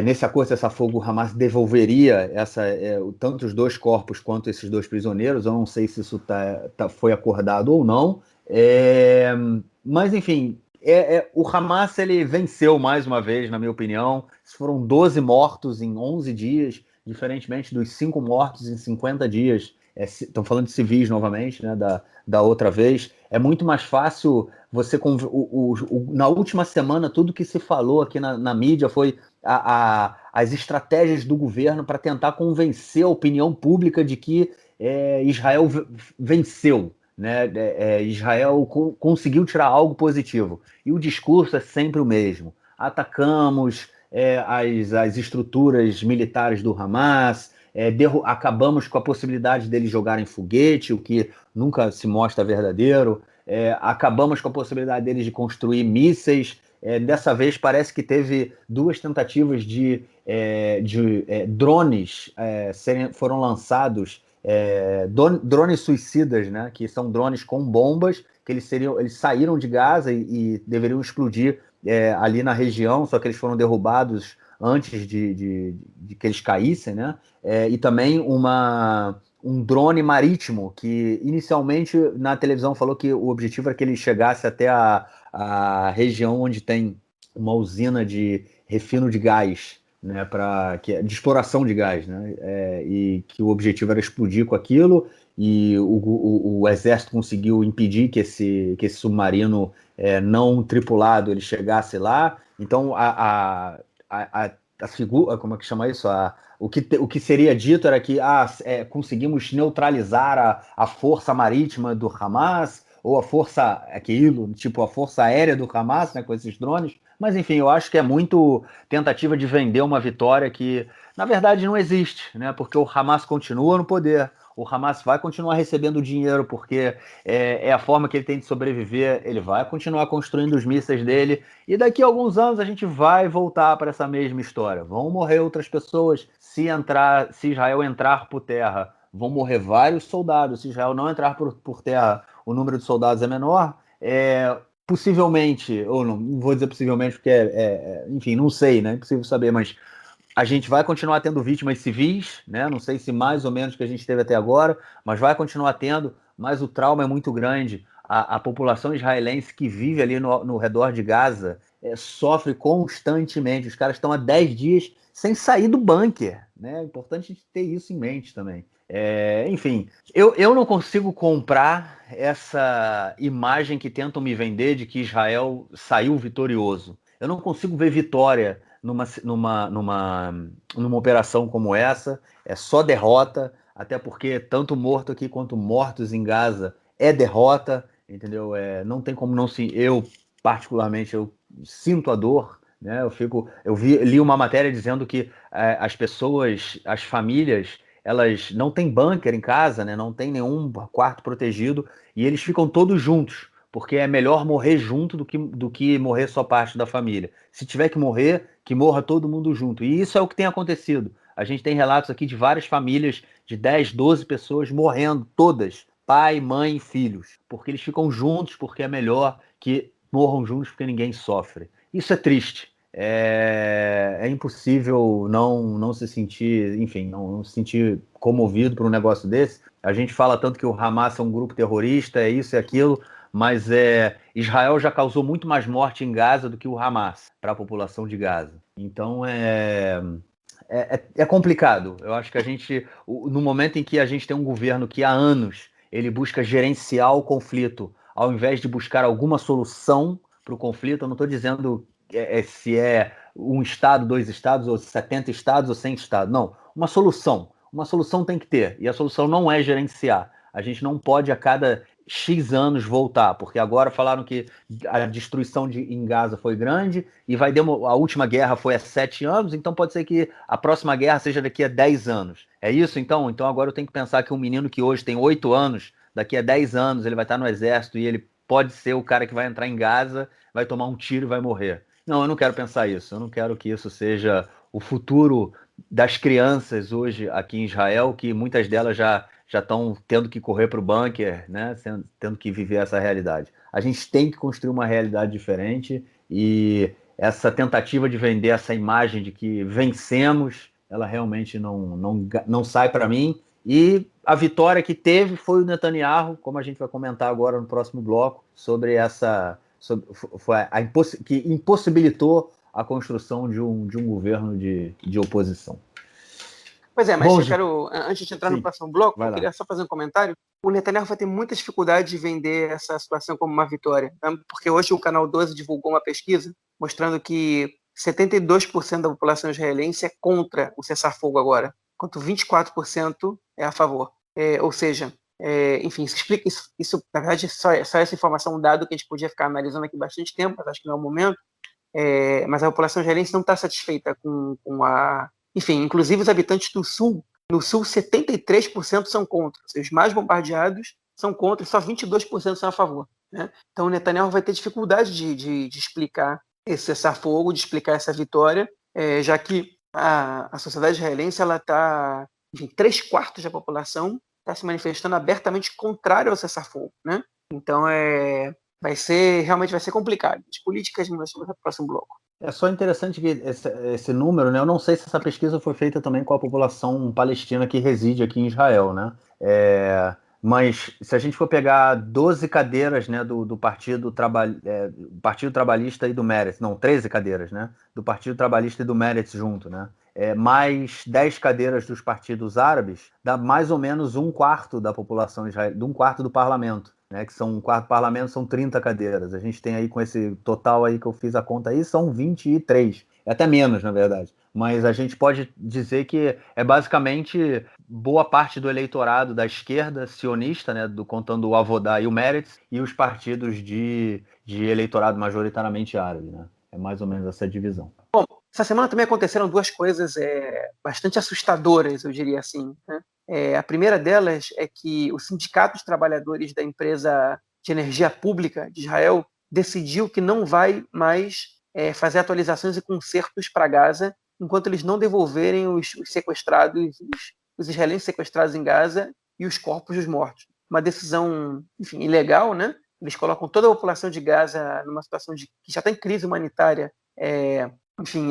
S1: nesse acordo de cessar-fogo, o Hamas devolveria tanto os 2 corpos quanto esses 2 prisioneiros. Eu não sei se isso foi acordado ou não, mas enfim, o Hamas ele venceu mais uma vez, na minha opinião. Foram 12 mortos em 11 dias, diferentemente dos 5 mortos em 50 dias. Estão falando de civis novamente, né, da outra vez. É muito mais fácil você... na última semana, tudo que se falou aqui na mídia foi as estratégias do governo para tentar convencer a opinião pública de que Israel venceu. Né? Israel conseguiu tirar algo positivo. E o discurso é sempre o mesmo. Atacamos as estruturas militares do Hamas, acabamos com a possibilidade deles jogarem foguete, o que nunca se mostra verdadeiro, acabamos com a possibilidade deles de construir mísseis. Dessa vez parece que teve 2 tentativas de drones foram lançados, drones suicidas, né, que são drones com bombas, que eles saíram de Gaza e deveriam explodir ali na região, só que eles foram derrubados antes de que eles caíssem, né? E também um drone marítimo, que inicialmente na televisão falou que o objetivo era que ele chegasse até a região onde tem uma usina de refino de gás, né, de exploração de gás, né, e que o objetivo era explodir com aquilo, e o exército conseguiu impedir que esse submarino não tripulado ele chegasse lá. Então a figura, como é que chama isso? O que seria dito era que conseguimos neutralizar a força marítima do Hamas, ou a força aérea do Hamas, né, com esses drones. Mas enfim, eu acho que é muito tentativa de vender uma vitória que, na verdade, não existe, né? Porque o Hamas continua no poder. O Hamas vai continuar recebendo dinheiro porque é a forma que ele tem de sobreviver. Ele vai continuar construindo os mísseis dele, e daqui a alguns anos a gente vai voltar para essa mesma história. Vão morrer outras pessoas se Israel entrar por terra. Vão morrer vários soldados. Se Israel não entrar por terra, o número de soldados é menor. Possivelmente, ou não vou dizer possivelmente porque enfim, não sei, né? É impossível saber, mas a gente vai continuar tendo vítimas civis, né? Não sei se mais ou menos que a gente teve até agora, mas vai continuar tendo, mas o trauma é muito grande. A população israelense que vive ali no redor de Gaza sofre constantemente. Os caras estão há 10 dias sem sair do bunker, né? É importante a gente ter isso em mente também. Enfim, eu não consigo comprar essa imagem que tentam me vender de que Israel saiu vitorioso. Eu não consigo ver vitória numa operação como essa. É só derrota, até porque tanto morto aqui quanto mortos em Gaza é derrota, entendeu? Não tem como não se... Eu, particularmente, eu sinto a dor, né? Li uma matéria dizendo que as pessoas, as famílias, elas não têm bunker em casa, né? Não tem nenhum quarto protegido, e eles ficam todos juntos, porque é melhor morrer junto do que morrer só parte da família. Se tiver que morrer, que morra todo mundo junto. E isso é o que tem acontecido. A gente tem relatos aqui de várias famílias de 10, 12 pessoas morrendo, todas, pai, mãe e filhos, porque eles ficam juntos, porque é melhor que morram juntos, porque ninguém sofre. Isso é triste. É impossível não se sentir, enfim, não se sentir comovido por um negócio desse. A gente fala tanto que o Hamas é um grupo terrorista, é isso e aquilo, mas Israel já causou muito mais morte em Gaza do que o Hamas para a população de Gaza. Então é complicado. Eu acho que no momento em que a gente tem um governo que há anos ele busca gerenciar o conflito, ao invés de buscar alguma solução para o conflito, eu não estou dizendo se é um estado, 2 estados, ou 70 estados, ou 100 estados. Não, uma solução. Uma solução tem que ter, e a solução não é gerenciar. A gente não pode a cada X anos voltar, porque agora falaram que a destruição em Gaza foi grande e a última guerra foi há 7 anos, então pode ser que a próxima guerra seja daqui a 10 anos. É isso então? Então agora eu tenho que pensar que um menino que hoje tem 8 anos, daqui a 10 anos ele vai estar no exército e ele pode ser o cara que vai entrar em Gaza, vai tomar um tiro e vai morrer. Não, eu não quero pensar isso. Eu não quero que isso seja o futuro das crianças hoje aqui em Israel, que muitas delas já estão tendo que correr para o bunker, né? Tendo que viver essa realidade. A gente tem que construir uma realidade diferente e essa tentativa de vender essa imagem de que vencemos, ela realmente não sai para mim. E a vitória que teve foi o Netanyahu, como a gente vai comentar agora no próximo bloco, sobre foi que impossibilitou a construção de um governo de oposição.
S2: Pois é, mas bom, eu quero, antes de entrar no próximo bloco, eu queria só fazer um comentário. O Netanyahu vai ter muita dificuldade de vender essa situação como uma vitória, né? Porque hoje o Canal 12 divulgou uma pesquisa mostrando que 72% da população israelense é contra o cessar-fogo agora, enquanto 24% é a favor. Ou seja, enfim, isso explica isso, na verdade, só essa informação, um dado que a gente podia ficar analisando aqui bastante tempo, mas acho que não é o momento. Mas a população israelense não está satisfeita com a... Enfim, inclusive os habitantes do Sul, no Sul 73% são contra, ou seja, os mais bombardeados são contra e só 22% são a favor, né? Então o Netanyahu vai ter dificuldade de explicar esse cessar-fogo, de explicar essa vitória, já que a sociedade israelense está, enfim, 3/4 da população está se manifestando abertamente contrário ao cessar-fogo, né? Então realmente vai ser complicado. As políticas vão ser no próximo bloco.
S1: É só interessante que esse número, né? Eu não sei se essa pesquisa foi feita também com a população palestina que reside aqui em Israel, né? Mas se a gente for pegar 12 cadeiras, né, do Partido Trabalhista e do Meretz, não, 13 cadeiras, né, do Partido Trabalhista e do Meretz junto, né, mais 10 cadeiras dos partidos árabes, dá mais ou menos 1/4 da população israelense, 1/4 do parlamento, né, que são 1/4 do parlamento, são 30 cadeiras. A gente tem aí, com esse total aí que eu fiz a conta aí, são 23, até menos, na verdade. Mas a gente pode dizer que é basicamente boa parte do eleitorado da esquerda sionista, né, contando o Avodá e o Meretz, e os partidos de eleitorado majoritariamente árabe, né? É mais ou menos essa divisão.
S2: Bom, essa semana também aconteceram duas coisas bastante assustadoras, eu diria assim, né? A primeira delas é que o Sindicato dos Trabalhadores da Empresa de Energia Pública de Israel decidiu que não vai mais fazer atualizações e consertos para Gaza enquanto eles não devolverem os sequestrados, os israelenses sequestrados em Gaza e os corpos dos mortos. Uma decisão, enfim, ilegal, né? Eles colocam toda a população de Gaza numa situação que já está em crise humanitária, enfim,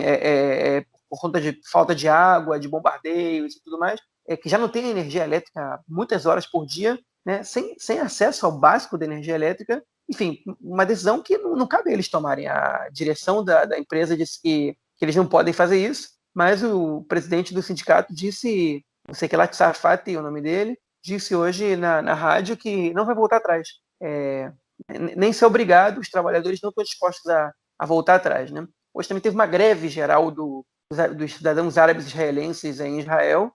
S2: por conta de falta de água, de bombardeios e tudo mais, que já não tem energia elétrica muitas horas por dia, né? Sem acesso ao básico da energia elétrica. Enfim, uma decisão que não cabe a eles tomarem. A direção da empresa disse que eles não podem fazer isso, mas o presidente do sindicato disse, não sei que lá, Tsarfati, o nome dele, disse hoje na rádio que não vai voltar atrás. Nem ser obrigado, os trabalhadores não estão dispostos a voltar atrás, né? Hoje também teve uma greve geral dos cidadãos árabes israelenses em Israel.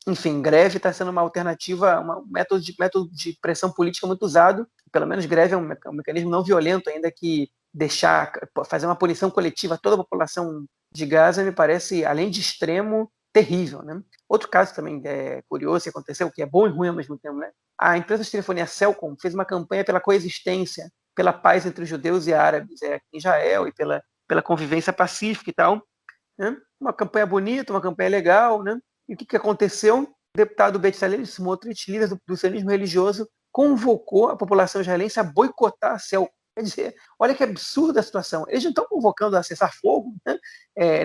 S2: Enfim, greve está sendo uma alternativa, um método de pressão política muito usado. Pelo menos greve é um mecanismo não violento, ainda que fazer uma punição coletiva a toda a população de Gaza me parece, além de extremo, terrível, né? Outro caso também curioso que aconteceu, que é bom e ruim ao mesmo tempo, né? A empresa de telefonia Cellcom fez uma campanha pela coexistência, pela paz entre os judeus e árabes em Israel e pela convivência pacífica e tal, né? Uma campanha bonita, uma campanha legal, né? E o que aconteceu? O deputado Bezalel Smotrich, líder do sionismo religioso, convocou a população israelense a boicotar a Cellcom. Quer dizer, olha que absurda a situação. Eles não estão convocando a cessar fogo, né?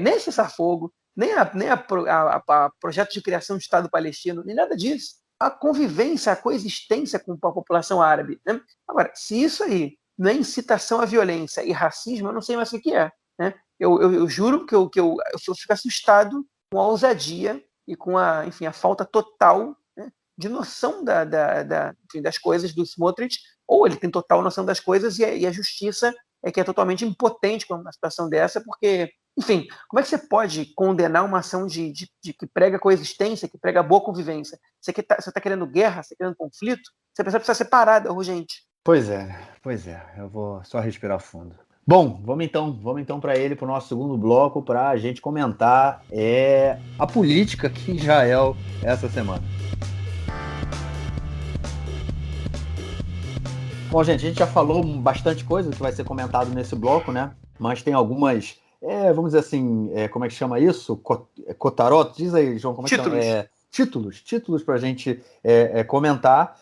S2: Nem a cessar fogo, nem a projeto de criação de Estado palestino, nem nada disso. a convivência, a coexistência com a população árabe, né? Agora, se isso aí não é incitação à violência e racismo, eu não sei mais o que é, né? Eu juro que eu fico assustado com a ousadia e com enfim, a falta total, né, de noção enfim, das coisas do Smotrich, ou ele tem total noção das coisas e a justiça que é totalmente impotente com uma situação dessa, porque, enfim, como é que você pode condenar uma ação de que prega coexistência, que prega boa convivência? Você está querendo guerra, você está querendo conflito? Você precisa ser parada, urgente.
S1: Pois é. Eu vou só respirar fundo. Bom, vamos então para o nosso segundo bloco, para a gente comentar a política aqui em Israel essa semana. Bom, gente, a gente já falou bastante coisa que vai ser comentado nesse bloco, né? Mas tem algumas, vamos dizer assim, como é que chama isso? Cotarot? Diz aí, João, como é que chama? Títulos para a gente comentar.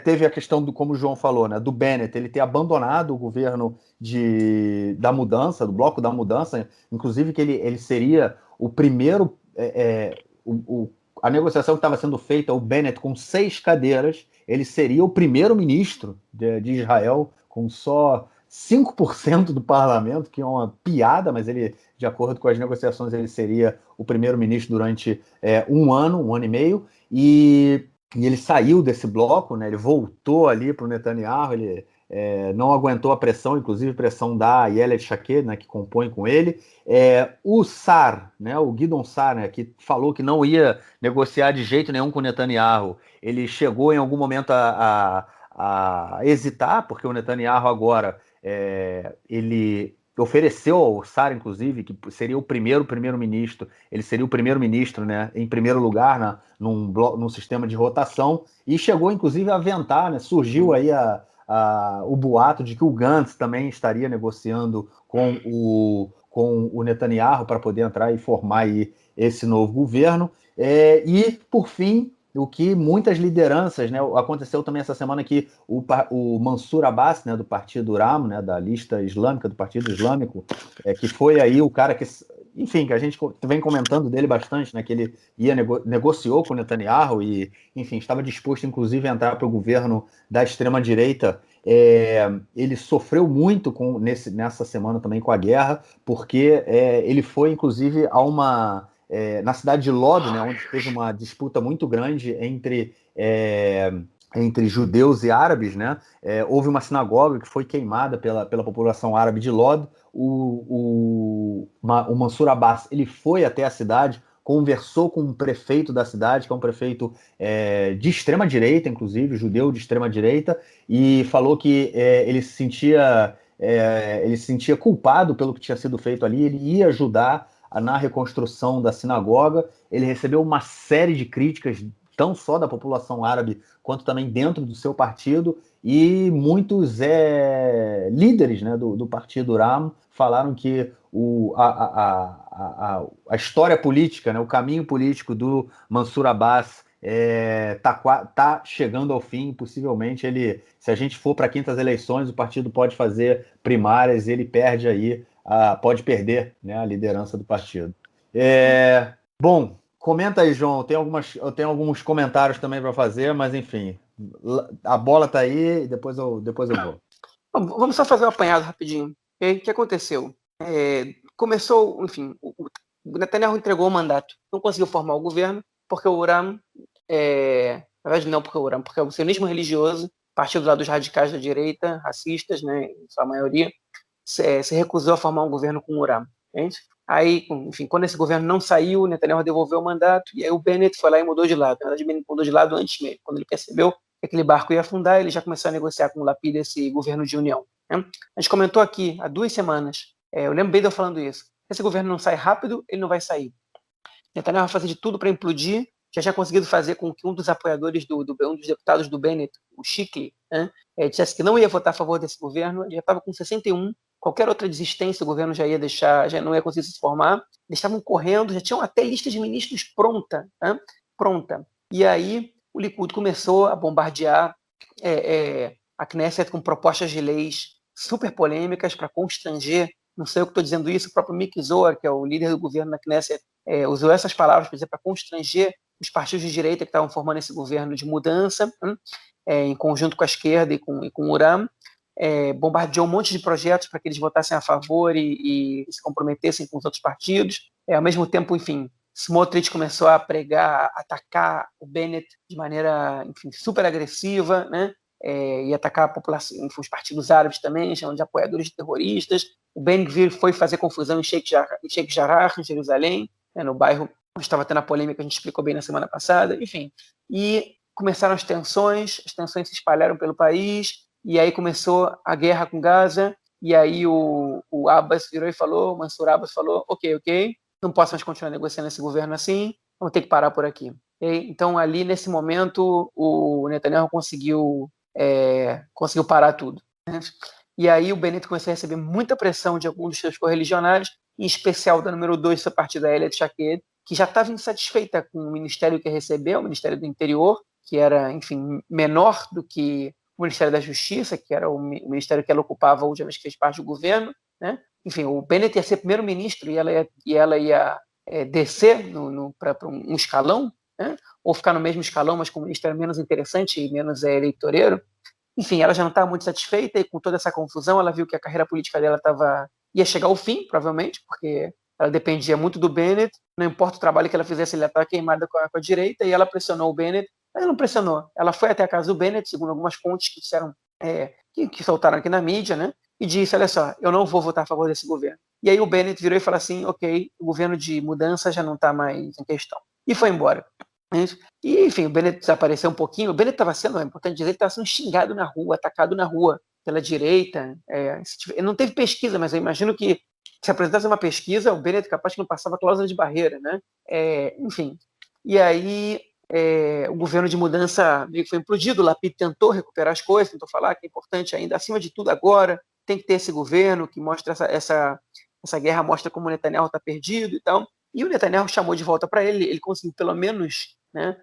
S1: Teve a questão do, como o João falou, né, do Bennett, ele ter abandonado o governo da mudança, do bloco da mudança, inclusive que ele seria o primeiro, a negociação que estava sendo feita, o Bennett com 6 cadeiras, ele seria o primeiro-ministro de Israel, com só 5% do parlamento, que é uma piada, mas ele, de acordo com as negociações, ele seria o primeiro-ministro durante um ano e meio, e ele saiu desse bloco, né, ele voltou ali para o Netanyahu, ele não aguentou a pressão, inclusive pressão da Ayelet Shaked, né, que compõe com ele. O Sar, né, o Gideon Sar, né, que falou que não ia negociar de jeito nenhum com o Netanyahu, ele chegou em algum momento a hesitar, porque o Netanyahu agora ele ofereceu ao Sar, inclusive, que seria o primeiro-ministro, ele seria o primeiro-ministro, né, em primeiro lugar num sistema de rotação, e chegou, inclusive, a aventar, né, surgiu aí o boato de que o Gantz também estaria negociando com o Netanyahu para poder entrar e formar aí esse novo governo. E, por fim, o que muitas lideranças, né, aconteceu também essa semana que o Mansur Abbas, né, do Partido Ram, né, da lista islâmica, do Partido Islâmico, que foi aí o cara que, enfim, que a gente vem comentando dele bastante, né, que ele negociou com o Netanyahu e, enfim, estava disposto, inclusive, a entrar para o governo da extrema-direita. Ele sofreu muito nessa semana também com a guerra, porque ele foi, inclusive, na cidade de Lod, né, onde teve uma disputa muito grande entre judeus e árabes, né? Houve uma sinagoga que foi queimada pela população árabe de Lod. O Mansur Abbas, ele foi até a cidade, conversou com o prefeito da cidade, que é um prefeito de extrema-direita, inclusive, judeu de extrema-direita, e falou que ele se sentia culpado pelo que tinha sido feito ali, ele ia ajudar na reconstrução da sinagoga. Ele recebeu uma série de críticas, não só da população árabe, quanto também dentro do seu partido, e muitos líderes, né, do partido Ram falaram que a história política, né, o caminho político do Mansur Abbas tá chegando ao fim. Possivelmente se a gente for para quintas eleições, o partido pode fazer primárias e ele perde aí, pode perder, né, a liderança do partido. Bom, comenta aí, João. Eu tenho alguns comentários também para fazer, mas enfim, a bola está aí e depois eu vou.
S2: Vamos só fazer um apanhado rapidinho. O que aconteceu? Começou, enfim, o Netanyahu entregou o mandato, não conseguiu formar o governo, porque o Uram, na verdade não porque o Uram, porque o sionismo religioso, partido lá dos radicais da direita, racistas, né, em sua maioria, se recusou a formar um governo com o Uram. Entende? Aí, enfim, quando esse governo não saiu, o Netanyahu devolveu o mandato, e aí o Bennett foi lá e mudou de lado. Na verdade, o Bennett mudou de lado antes mesmo. Quando ele percebeu que aquele barco ia afundar, ele já começou a negociar com o Lapid esse governo de união. Né? A gente comentou aqui há 2 semanas, eu lembro bem de eu falando isso, se esse governo não sai rápido, ele não vai sair. Netanyahu vai fazer de tudo para implodir, já tinha conseguido fazer com que um dos apoiadores, um dos deputados do Bennett, o Shikli, né, dissesse que não ia votar a favor desse governo. Ele já estava com 61, qualquer outra desistência o governo já ia deixar, já não ia conseguir se formar. Eles estavam correndo, já tinham até lista de ministros pronta. E aí o Likud começou a bombardear a Knesset com propostas de leis super polêmicas para constranger. Não sei o que estou dizendo isso, o próprio Miki Zohar, que é o líder do governo na Knesset, usou essas palavras para constranger os partidos de direita que estavam formando esse governo de mudança, em conjunto com a esquerda e com o URAM, bombardeou um monte de projetos para que eles votassem a favor e se comprometessem com os outros partidos. Ao mesmo tempo, enfim, Smotrich começou a pregar, atacar o Bennett de maneira, enfim, super agressiva, né? E atacar a população, enfim, os partidos árabes também, chamando de apoiadores de terroristas. O Ben-Gvir foi fazer confusão em Sheikh Jarrah, em Jerusalém, né, no bairro onde estava tendo a polêmica, a gente explicou bem na semana passada, enfim. E começaram as tensões se espalharam pelo país, e aí começou a guerra com Gaza, e aí o Abbas virou e falou, o Mansur Abbas falou, ok, não posso mais continuar negociando esse governo assim, vamos ter que parar por aqui. Então, ali, nesse momento, o Netanyahu conseguiu parar tudo, né? E aí o Bennett começou a receber muita pressão de alguns dos seus correligionários, em especial da número 2 da partida, Eilert Shaked, que já estava insatisfeita com o ministério que recebeu, o Ministério do Interior, que era, enfim, menor do que o Ministério da Justiça, que era o ministério que ela ocupava a última vez que fez parte do governo, né? Enfim, o Bennett ia ser primeiro-ministro e ela ia descer para um escalão, né? Ou ficar no mesmo escalão, mas com um ministério menos interessante e menos eleitoreiro. Enfim, ela já não estava muito satisfeita e com toda essa confusão ela viu que a carreira política dela ia chegar ao fim, provavelmente, porque ela dependia muito do Bennett, não importa o trabalho que ela fizesse, ela estava queimada com a direita, e ela pressionou o Bennett, mas não pressionou. Ela foi até a casa do Bennett, segundo algumas fontes que disseram, que soltaram aqui na mídia, né? E disse, olha só, eu não vou votar a favor desse governo. E aí o Bennett virou e falou assim, ok, o governo de mudança já não está mais em questão. E foi embora. E, enfim, o Bennett desapareceu um pouquinho. O Bennett estava sendo, é importante dizer, ele estava sendo xingado na rua, atacado na rua pela direita. Não teve pesquisa, mas eu imagino que se apresentasse uma pesquisa, o Bennett capaz que não passava cláusula de barreira, né? Enfim. E aí o governo de mudança meio que foi implodido. O Lapid tentou recuperar as coisas, tentou falar que é importante ainda, acima de tudo agora, tem que ter esse governo que mostra essa guerra, mostra como o Netanyahu está perdido e tal. E o Netanyahu chamou de volta para ele conseguiu pelo menos, né,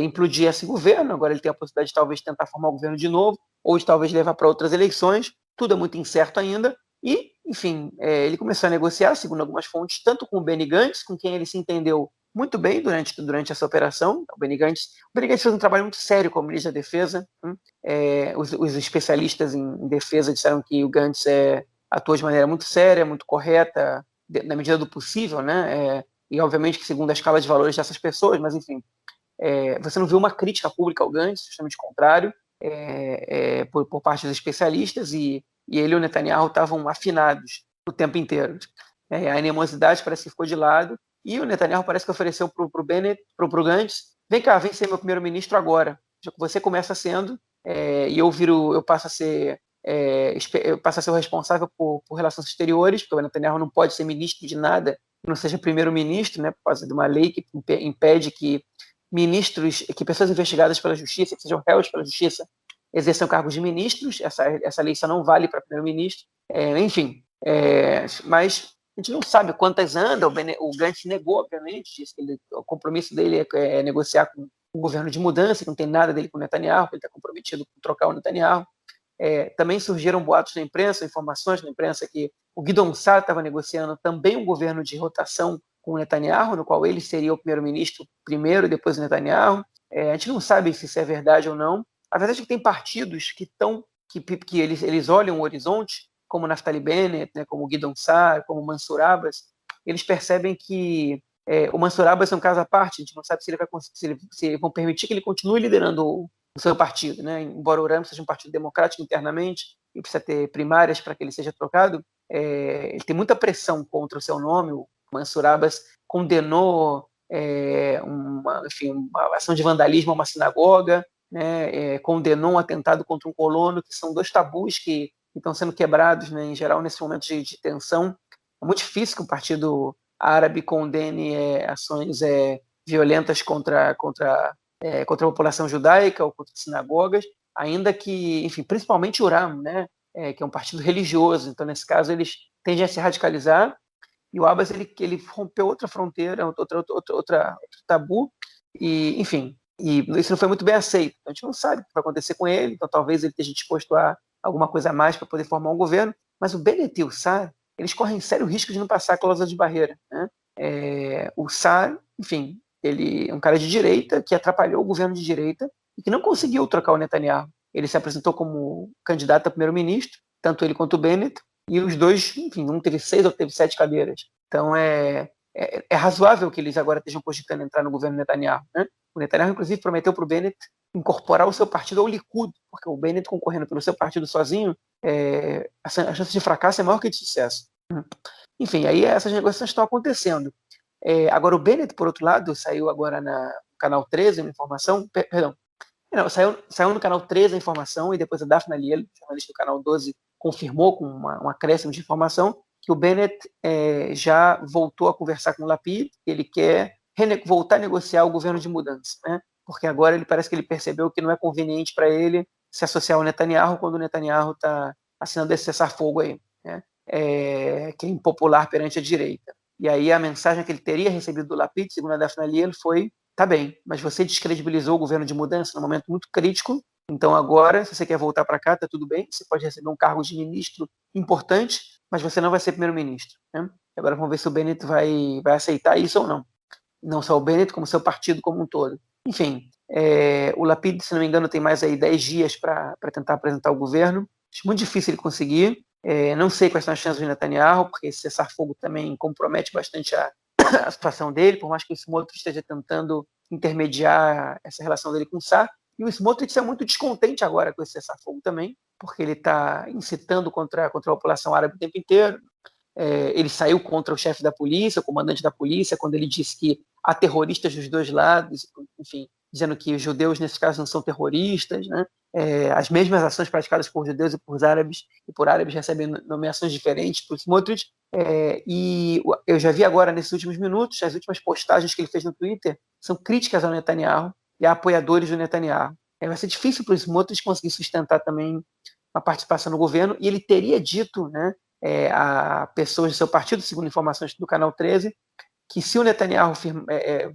S2: implodir esse governo. Agora ele tem a possibilidade de talvez tentar formar o governo de novo, ou de talvez levar para outras eleições. Tudo é muito incerto ainda. E, enfim, ele começou a negociar, segundo algumas fontes, tanto com o Benny Gantz, com quem ele se entendeu muito bem durante essa operação. O Benny Gantz fez um trabalho muito sério como ministro da Defesa. Os especialistas em defesa disseram que o Gantz atuou de maneira muito séria, muito correta, na medida do possível, né? E obviamente que segundo a escala de valores dessas pessoas, mas enfim, você não viu uma crítica pública ao Gantz, justamente o contrário, por parte dos especialistas, e ele e o Netanyahu estavam afinados o tempo inteiro. A animosidade parece que ficou de lado, e o Netanyahu parece que ofereceu para o Bennett, para o Gantz, vem cá, vem ser meu primeiro-ministro agora, já que você começa sendo, e eu passo a ser o responsável por relações exteriores, porque o Netanyahu não pode ser ministro de nada que não seja primeiro-ministro, né, por causa de uma lei que impede que pessoas investigadas pela justiça, que sejam réus pela justiça, exerçam cargos de ministros. Essa lei só não vale para primeiro-ministro. Enfim, mas a gente não sabe quantas andam. O Gantz negou, obviamente, disse que o compromisso dele é negociar com o governo de mudança, que não tem nada dele com o Netanyahu, que ele está comprometido com trocar o Netanyahu. Também surgiram boatos na imprensa, informações na imprensa, que o Guidon Saar estava negociando também um governo de rotação com o Netanyahu, no qual ele seria o primeiro-ministro primeiro e depois o Netanyahu. A gente não sabe se isso é verdade ou não. A verdade é que tem partidos que eles olham o horizonte, como Naftali Bennett, né, como Guidon Saar, como Mansur Abbas. Eles percebem que o Mansur Abbas é um caso à parte. A gente não sabe se vão permitir que ele continue liderando o seu partido, né? Embora o Ram seja um partido democrático internamente e precisa ter primárias para que ele seja trocado, ele tem muita pressão contra o seu nome. O Mansur Abbas condenou uma ação de vandalismo a uma sinagoga, né? Condenou um atentado contra um colono, que são dois tabus que estão sendo quebrados, né, em geral, nesse momento de tensão. É muito difícil que o partido árabe condene ações violentas contra a população judaica ou contra sinagogas, ainda que, enfim, principalmente o Ram, né, que é um partido religioso. Então, nesse caso, eles tendem a se radicalizar, e o Abbas ele rompeu outra fronteira, outro tabu, e, enfim, e isso não foi muito bem aceito. Então, a gente não sabe o que vai acontecer com ele, então talvez ele esteja disposto a alguma coisa a mais para poder formar um governo, mas o Bennett e o Saar, eles correm sério risco de não passar a cláusula de barreira, né? O Saar, enfim, Ele é um cara de direita que atrapalhou o governo de direita e que não conseguiu trocar o Netanyahu. Ele se apresentou como candidato a primeiro-ministro, tanto ele quanto o Bennett, e os dois, enfim, um teve 6, outro teve 7 cadeiras. Então é razoável que eles agora estejam cogitando entrar no governo Netanyahu, né? O Netanyahu, inclusive, prometeu para o Bennett incorporar o seu partido ao Likud, porque o Bennett concorrendo pelo seu partido sozinho, a chance de fracasso é maior que de sucesso. Enfim, aí essas negociações estão acontecendo. Agora, o Bennett, por outro lado, saiu agora no Canal 13 uma informação, perdão, não, saiu no Canal 13 a informação, e depois a Daphne Aliel, jornalista do Canal 12, confirmou com um acréscimo de informação que o Bennett já voltou a conversar com o Lapid, ele quer voltar a negociar o governo de mudança, né? Porque agora parece que ele percebeu que não é conveniente para ele se associar ao Netanyahu quando o Netanyahu está assinando esse cessar-fogo aí, né? Que é impopular perante a direita. E aí a mensagem que ele teria recebido do Lapid, segundo a Daphne Aliel, foi: tá bem, mas você descredibilizou o governo de mudança num momento muito crítico, então agora, se você quer voltar para cá, tá tudo bem, você pode receber um cargo de ministro importante, mas você não vai ser primeiro-ministro, né? Agora vamos ver se o Bennett vai aceitar isso ou não. Não só o Bennett, como seu partido como um todo. Enfim, o Lapid, se não me engano, tem mais aí 10 dias para tentar apresentar o governo. Acho muito difícil ele conseguir. Não sei quais são as chances do Netanyahu, porque esse cessar-fogo também compromete bastante a situação dele, por mais que o Smotrich esteja tentando intermediar essa relação dele com o Sá. E o Smotrich é muito descontente agora com esse cessar-fogo também, porque ele está incitando contra a população árabe o tempo inteiro. Ele saiu contra o chefe da polícia, o comandante da polícia, quando ele disse que há terroristas dos dois lados, enfim, dizendo que os judeus, nesse caso, não são terroristas, né? As mesmas ações praticadas por judeus e por árabes recebem nomeações diferentes para o Smotrich. E eu já vi agora, nesses últimos minutos, as últimas postagens que ele fez no Twitter são críticas ao Netanyahu e a apoiadores do Netanyahu. Vai ser difícil para o Smotrich conseguir sustentar também uma participação no governo, e ele teria dito, né, a pessoas do seu partido, segundo informações do Canal 13, que se o Netanyahu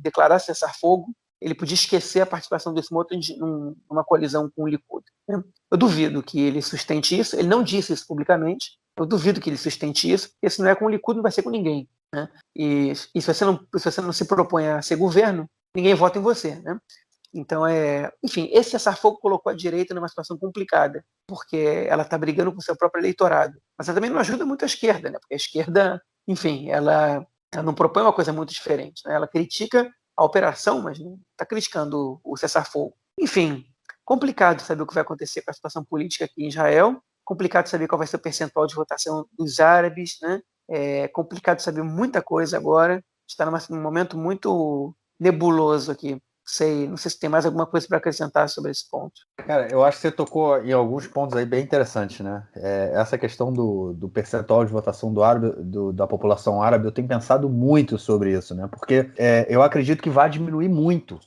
S2: declarasse cessar-fogo, ele podia esquecer a participação do Smotrich numa coalizão com o Likud, né? Eu duvido que ele sustente isso, ele não disse isso publicamente, eu duvido que ele sustente isso, porque se não é com o Likud, não vai ser com ninguém, né? E se você não se propõe a ser governo, ninguém vota em você, né? Então, enfim, esse cessar-fogo colocou a direita numa situação complicada, porque ela está brigando com o seu próprio eleitorado. Mas ela também não ajuda muito a esquerda, né? Porque a esquerda, enfim, ela não propõe uma coisa muito diferente, né? Ela critica a operação, mas não está criticando o cessar-fogo. Enfim, complicado saber o que vai acontecer com a situação política aqui em Israel, complicado saber qual vai ser o percentual de votação dos árabes, né? É complicado saber muita coisa agora, está num momento muito nebuloso aqui. Não sei se tem mais alguma coisa para acrescentar sobre esse ponto.
S1: Cara, eu acho que você tocou em alguns pontos aí bem interessantes, né? Essa questão do percentual de votação da população árabe, eu tenho pensado muito sobre isso, né? Porque eu acredito que vai diminuir muito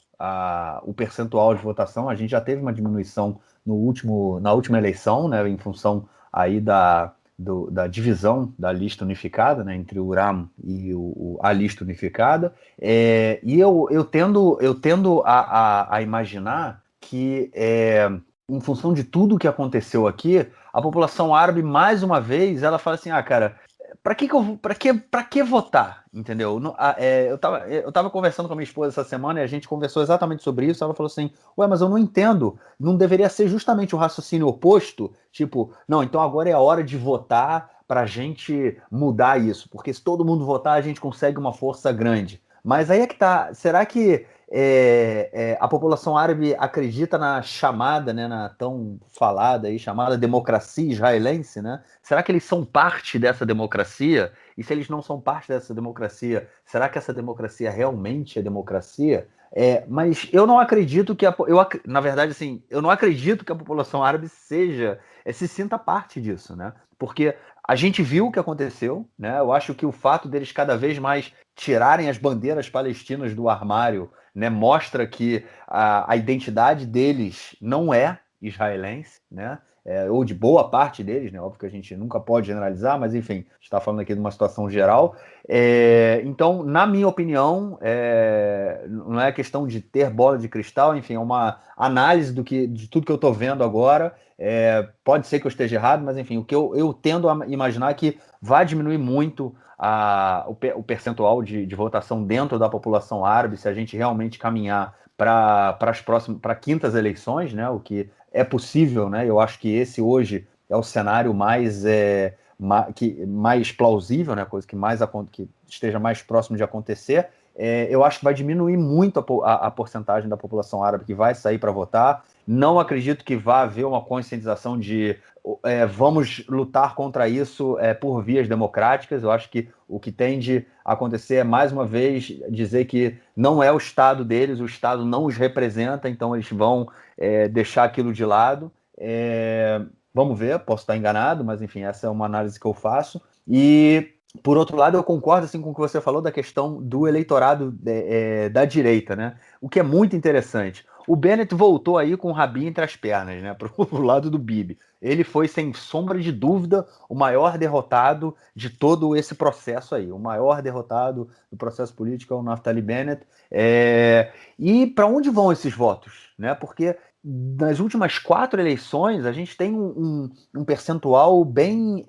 S1: o percentual de votação. A gente já teve uma diminuição na última eleição, né? Em função aí da divisão da lista unificada, né, entre o Uram e a lista unificada, e eu tendo a imaginar que, em função de tudo que aconteceu aqui, a população árabe, mais uma vez, ela fala assim, cara, para que votar, entendeu? Eu tava conversando com a minha esposa essa semana e a gente conversou exatamente sobre isso. Ela falou assim, mas eu não entendo, não deveria ser justamente o raciocínio oposto? Tipo, não, então agora é a hora de votar pra gente mudar isso, porque se todo mundo votar a gente consegue uma força grande. Mas aí é que tá, será que a população árabe acredita na chamada, né, na tão falada aí, chamada democracia israelense, né? Será que eles são parte dessa democracia? E se eles não são parte dessa democracia, será que essa democracia realmente é democracia? Mas eu não acredito que na verdade, assim, eu não acredito que a população árabe se sinta parte disso, né? Porque a gente viu o que aconteceu, né? Eu acho que o fato deles cada vez mais tirarem as bandeiras palestinas do armário, né, mostra que a identidade deles não é israelense, né? ou de boa parte deles, né? Óbvio que a gente nunca pode generalizar, mas enfim, está falando aqui de uma situação geral. Então, na minha opinião, não é questão de ter bola de cristal, enfim, é uma análise de tudo que eu estou vendo agora. Pode ser que eu esteja errado, mas enfim, o que eu tendo a imaginar é que vai diminuir muito o percentual de votação dentro da população árabe se a gente realmente caminhar para quintas eleições, né? O que é possível, né? Eu acho que esse hoje é o cenário mais plausível, né? Coisa que esteja mais próximo de acontecer. Eu acho que vai diminuir muito a porcentagem da população árabe que vai sair para votar. Não acredito que vá haver uma conscientização de vamos lutar contra isso por vias democráticas. Eu acho que o que tende a acontecer é, mais uma vez, dizer que não é o Estado deles, o Estado não os representa, então eles vão deixar aquilo de lado. Vamos ver, posso estar enganado, mas enfim, essa é uma análise que eu faço. E, por outro lado, eu concordo assim, com o que você falou da questão do eleitorado da direita, né? O que é muito interessante. O Bennett voltou aí com o rabinho entre as pernas, né? Para o lado do Bibi. Ele foi, sem sombra de dúvida, o maior derrotado de todo esse processo aí. O maior derrotado do processo político é o Naftali Bennett. E para onde vão esses votos? Né? Porque nas últimas 4 eleições, a gente tem um percentual bem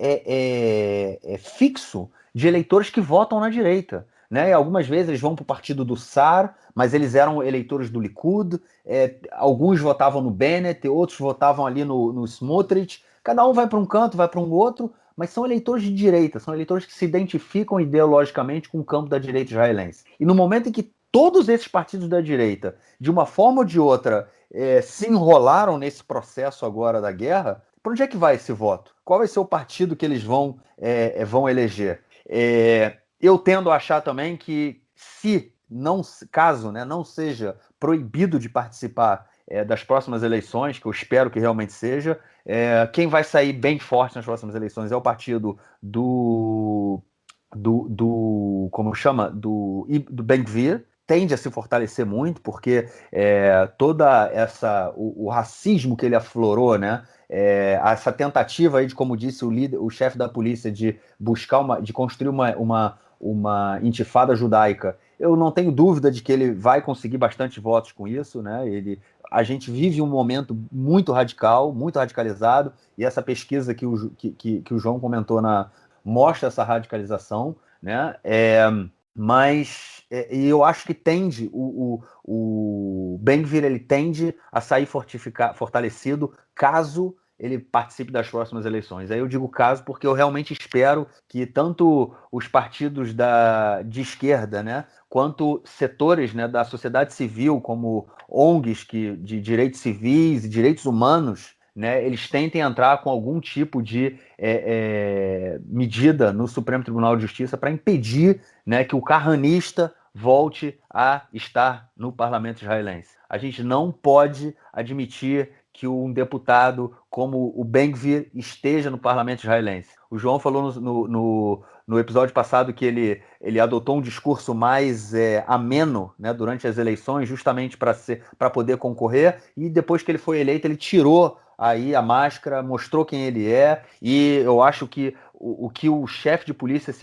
S1: fixo de eleitores que votam na direita. Né? E algumas vezes eles vão para o partido do Sar, mas eles eram eleitores do Likud. Alguns votavam no Bennett, outros votavam ali no Smotrich. Cada um vai para um canto, vai para um outro, mas são eleitores de direita, são eleitores que se identificam ideologicamente com o campo da direita israelense. E no momento em que todos esses partidos da direita, de uma forma ou de outra, se enrolaram nesse processo agora da guerra, para onde é que vai esse voto? Qual vai ser o partido que eles vão eleger? Eu tendo a achar também que, caso não seja proibido de participar das próximas eleições, que eu espero que realmente seja, quem vai sair bem forte nas próximas eleições é o partido do como chama? Do Ben-Gvir. Tende a se fortalecer muito, porque toda o racismo que ele aflorou, né? Essa tentativa aí de, como disse o chefe da polícia, de buscar de construir uma intifada judaica, eu não tenho dúvida de que ele vai conseguir bastante votos com isso, né? A gente vive um momento muito radical, muito radicalizado, e essa pesquisa que o João comentou mostra essa radicalização, né? Mas eu acho que tende, o Ben-Gvir, ele tende a sair fortalecido caso ele participe das próximas eleições. Aí eu digo caso porque eu realmente espero que tanto os partidos de esquerda, né, quanto setores, né, da sociedade civil, como ONGs de direitos civis e direitos humanos, né, eles tentem entrar com algum tipo de medida no Supremo Tribunal de Justiça para impedir, né, que o carranista volte a estar no parlamento israelense. A gente não pode admitir que um deputado como o Ben-Gvir esteja no parlamento israelense. O João falou no episódio passado que ele adotou um discurso mais ameno, né, durante as eleições, justamente para poder concorrer, e depois que ele foi eleito, ele tirou aí a máscara, mostrou quem ele é, e eu acho que o que o chefe de polícia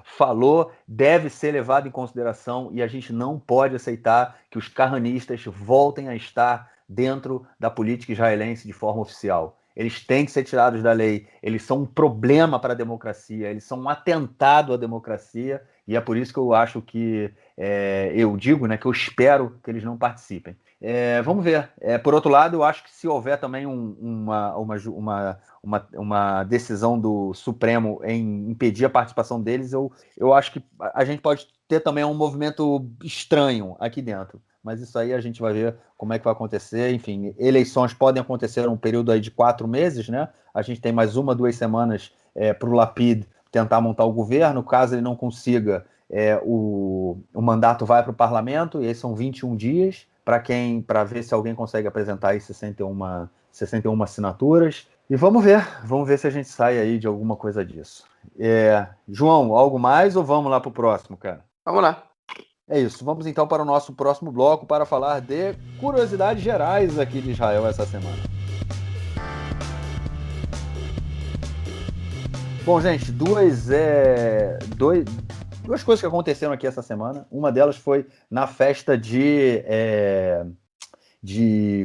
S1: falou deve ser levado em consideração, e a gente não pode aceitar que os carranistas voltem a estar dentro da política israelense de forma oficial. Eles têm que ser tirados da lei, eles são um problema para a democracia, eles são um atentado à democracia, e é por isso que eu acho que, eu digo, né, que eu espero que eles não participem. Vamos ver. Por outro lado, eu acho que se houver também uma decisão do Supremo em impedir a participação deles, eu acho que a gente pode ter também um movimento estranho aqui dentro. Mas isso aí a gente vai ver como é que vai acontecer. Enfim, eleições podem acontecer num período aí de 4 meses, né? A gente tem mais 1-2 semanas para o Lapid tentar montar o governo. Caso ele não consiga, o mandato vai para o parlamento, e aí são 21 dias para ver se alguém consegue apresentar aí 61 assinaturas. E vamos ver se a gente sai aí de alguma coisa disso. João, algo mais ou vamos lá para o próximo, cara?
S2: Vamos lá.
S1: É isso, vamos então para o nosso próximo bloco para falar de curiosidades gerais aqui de Israel essa semana. Bom, gente, duas coisas que aconteceram aqui essa semana. Uma delas foi na festa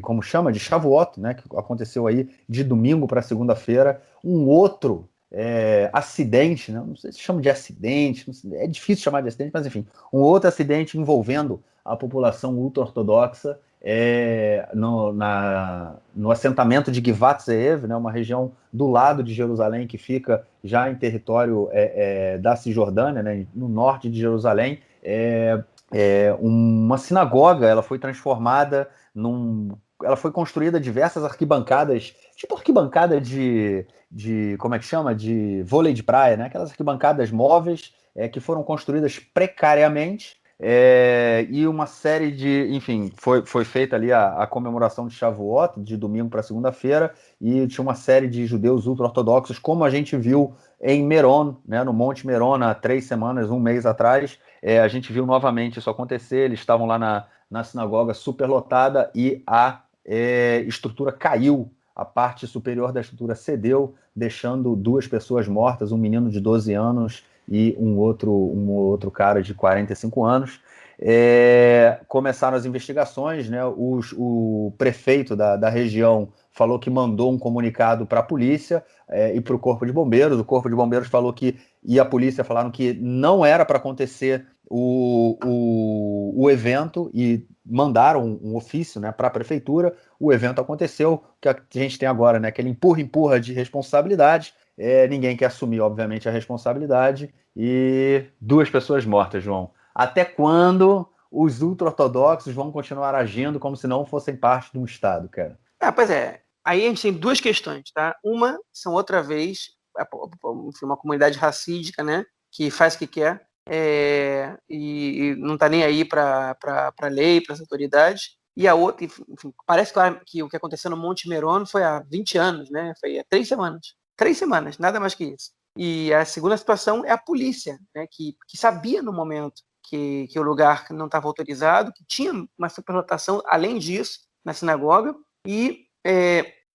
S1: como chama? De Shavuot, né? Que aconteceu aí de domingo para segunda-feira. Um outro acidente, né? Não sei se chama de acidente, é difícil chamar de acidente, mas enfim, um outro acidente envolvendo a população ultra-ortodoxa no assentamento de Givat Ze'ev, né? Uma região do lado de Jerusalém que fica já em território da Cisjordânia, né? No norte de Jerusalém. Uma sinagoga, ela foi transformada ela foi construída diversas arquibancadas, tipo arquibancada como é que chama? De vôlei de praia, né? Aquelas arquibancadas móveis que foram construídas precariamente, e uma série enfim, foi feita ali a comemoração de Shavuot, de domingo para segunda-feira, e tinha uma série de judeus ultra-ortodoxos, como a gente viu em Meron, né, no Monte Meron, há 3 semanas, um mês atrás. A gente viu novamente isso acontecer. Eles estavam lá na sinagoga superlotada e a estrutura caiu, a parte superior da estrutura cedeu, deixando 2 pessoas mortas, um menino de 12 anos e um outro cara de 45 anos. Começaram as investigações, né? O prefeito da região falou que mandou um comunicado para a polícia e para o Corpo de Bombeiros. O Corpo de Bombeiros falou que, e a polícia falaram que não era para acontecer o evento, e mandaram um ofício, né, para a prefeitura. O evento aconteceu. O que a gente tem agora, né, aquele empurra de responsabilidade. Ninguém quer assumir, obviamente, a responsabilidade, e 2 pessoas mortas, João. Até quando os ultra-ortodoxos vão continuar agindo como se não fossem parte de um Estado, cara?
S2: Pois é. Aí a gente tem 2 questões, tá? Uma são outra vez uma comunidade racídica, né? Que faz o que quer e não tá nem aí para a lei, para as autoridades. E a outra, enfim, parece que o que aconteceu no Monte Meron foi há 20 anos, né? Foi há 3 semanas. 3 semanas, nada mais que isso. E a segunda situação é a polícia, né? Que sabia no momento que o lugar não estava autorizado, que tinha uma superlotação além disso na sinagoga, e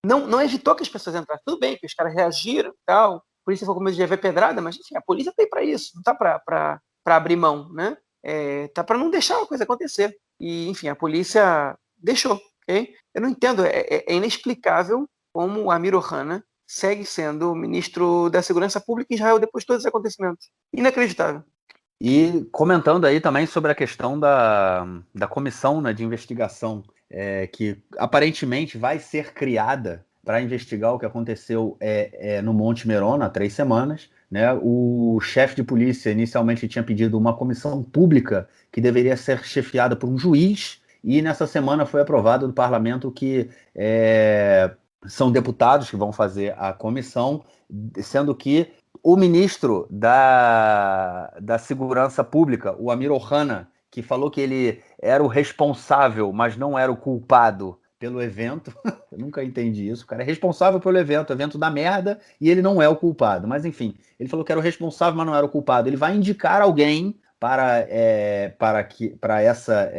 S2: não evitou que as pessoas entrassem. Tudo bem que os caras reagiram e tal, a polícia foi com medo de haver pedrada, mas enfim, a polícia tem para isso, não está para abrir mão, né? Tá para não deixar a coisa acontecer. E, enfim, a polícia deixou, ok? Eu não entendo, é inexplicável como o Amir Ohana segue sendo ministro da Segurança Pública em Israel depois de todos os acontecimentos. Inacreditável.
S1: E comentando aí também sobre a questão da comissão, né, de investigação, que aparentemente vai ser criada para investigar o que aconteceu no Monte Meron há 3 semanas. Né? O chefe de polícia inicialmente tinha pedido uma comissão pública que deveria ser chefiada por um juiz, e nessa semana foi aprovado no parlamento que são deputados que vão fazer a comissão, sendo que o ministro da Segurança Pública, o Amir Ohana, que falou que ele era o responsável, mas não era o culpado pelo evento. Eu nunca entendi isso. O cara é responsável pelo evento da merda, e ele não é o culpado. Mas enfim, ele falou que era o responsável, mas não era o culpado. Ele vai indicar alguém para essa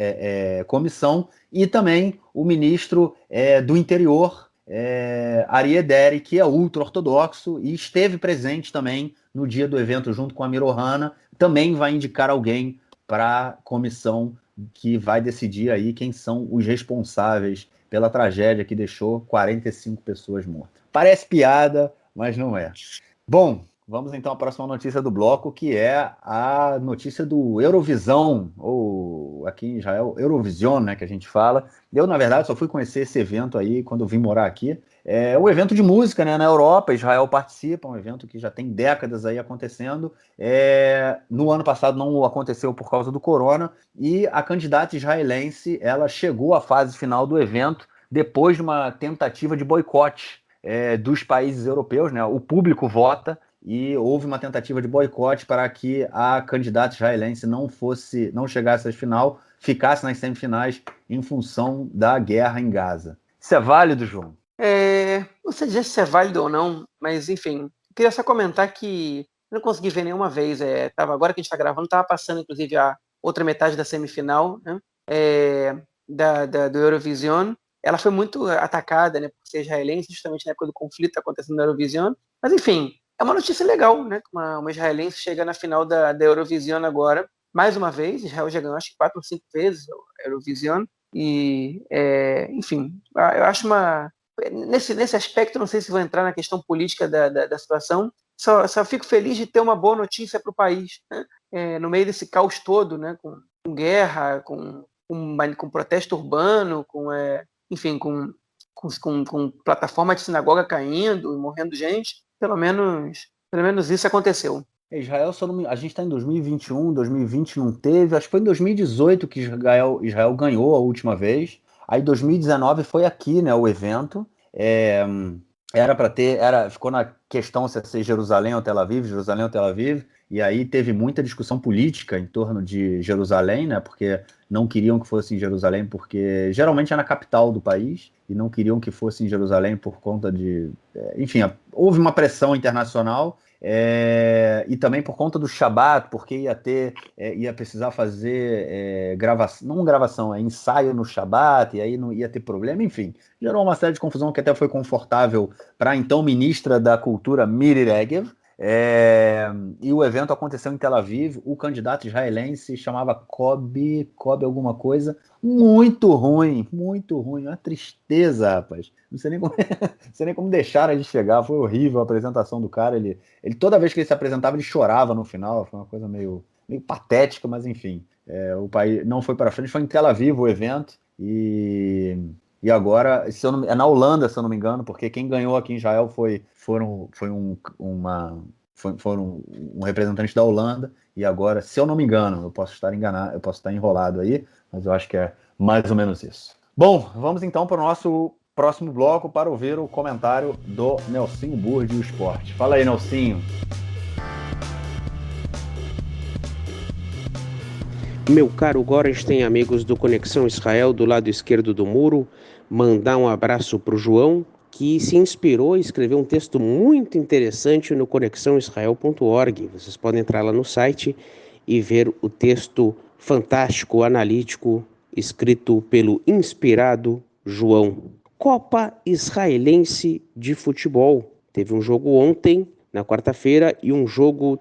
S1: comissão, e também o ministro do Interior, Aryeh Deri, que é ultra-ortodoxo e esteve presente também no dia do evento junto com a Amir Ohana, também vai indicar alguém para a comissão que vai decidir aí quem são os responsáveis pela tragédia que deixou 45 pessoas mortas. Parece piada, mas não é. Bom, vamos então à próxima notícia do bloco, que é a notícia do Eurovisão, ou aqui em Israel, Eurovision, né, que a gente fala. Eu, na verdade, só fui conhecer esse evento aí quando eu vim morar aqui. É um evento de música, né, na Europa. Israel participa, um evento que já tem décadas aí acontecendo. No ano passado não aconteceu por causa do corona, e a candidata israelense, ela chegou à fase final do evento depois de uma tentativa de boicote dos países europeus, né? O público vota, e houve uma tentativa de boicote para que a candidata israelense não chegasse à final, ficasse nas semifinais em função da guerra em Gaza. Isso é válido, João?
S2: Não sei dizer se é válido ou não, mas enfim, queria só comentar que eu não consegui ver nenhuma vez. Agora que a gente está gravando, estava passando inclusive a outra metade da semifinal, né, do Eurovision. Ela foi muito atacada, né, por ser israelense, justamente na época do conflito acontecendo no Eurovision. Mas enfim, é uma notícia legal, né? Uma israelense chega na final da Eurovision agora, mais uma vez. Israel já ganhou, acho que 4 ou 5 vezes a Eurovision. E, enfim, eu acho nesse aspecto, não sei se vou entrar na questão política da situação, só fico feliz de ter uma boa notícia para o país, né? No meio desse caos todo, né? Com guerra, com protesto urbano, enfim, com plataforma de sinagoga caindo e morrendo gente, pelo menos isso aconteceu.
S1: Israel, a gente está em 2021, 2020 não teve, acho que foi em 2018 que Israel ganhou a última vez. Aí 2019 foi aqui, né, o evento. Era para ter, ficou na questão se ia ser Jerusalém ou Tel Aviv, e aí teve muita discussão política em torno de Jerusalém, né, porque não queriam que fosse em Jerusalém, porque geralmente é na capital do país, e não queriam que fosse em Jerusalém por conta de... Enfim, houve uma pressão internacional, e também por conta do Shabat, porque ia precisar fazer gravação, ensaio no Shabat, e aí não ia ter problema, enfim. Gerou uma série de confusão que até foi confortável para a então ministra da Cultura, Miri Regev, e o evento aconteceu em Tel Aviv. O candidato israelense chamava Kobe alguma coisa, muito ruim, uma tristeza, rapaz. Não sei nem como deixaram ele chegar, foi horrível a apresentação do cara. Ele toda vez que ele se apresentava, ele chorava no final, foi uma coisa meio patética, mas enfim, o país não foi para frente. Foi em Tel Aviv o evento, e agora, é na Holanda, se eu não me engano, porque quem ganhou aqui em Israel foram um representante da Holanda, e agora, se eu não me engano, eu posso estar enganado, eu posso estar enrolado aí, mas eu acho que é mais ou menos isso. Bom, vamos então para o nosso próximo bloco para ouvir o comentário do Nelsinho Burdi, o esporte. Fala aí, Nelsinho.
S3: Meu caro Gorenstein, amigos do Conexão Israel do lado esquerdo do muro, mandar um abraço para o João, que se inspirou e escreveu um texto muito interessante no conexãoisrael.org. Vocês podem entrar lá no site e ver o texto fantástico, analítico, escrito pelo inspirado João. Copa Israelense de Futebol. Teve um jogo ontem, na quarta-feira, e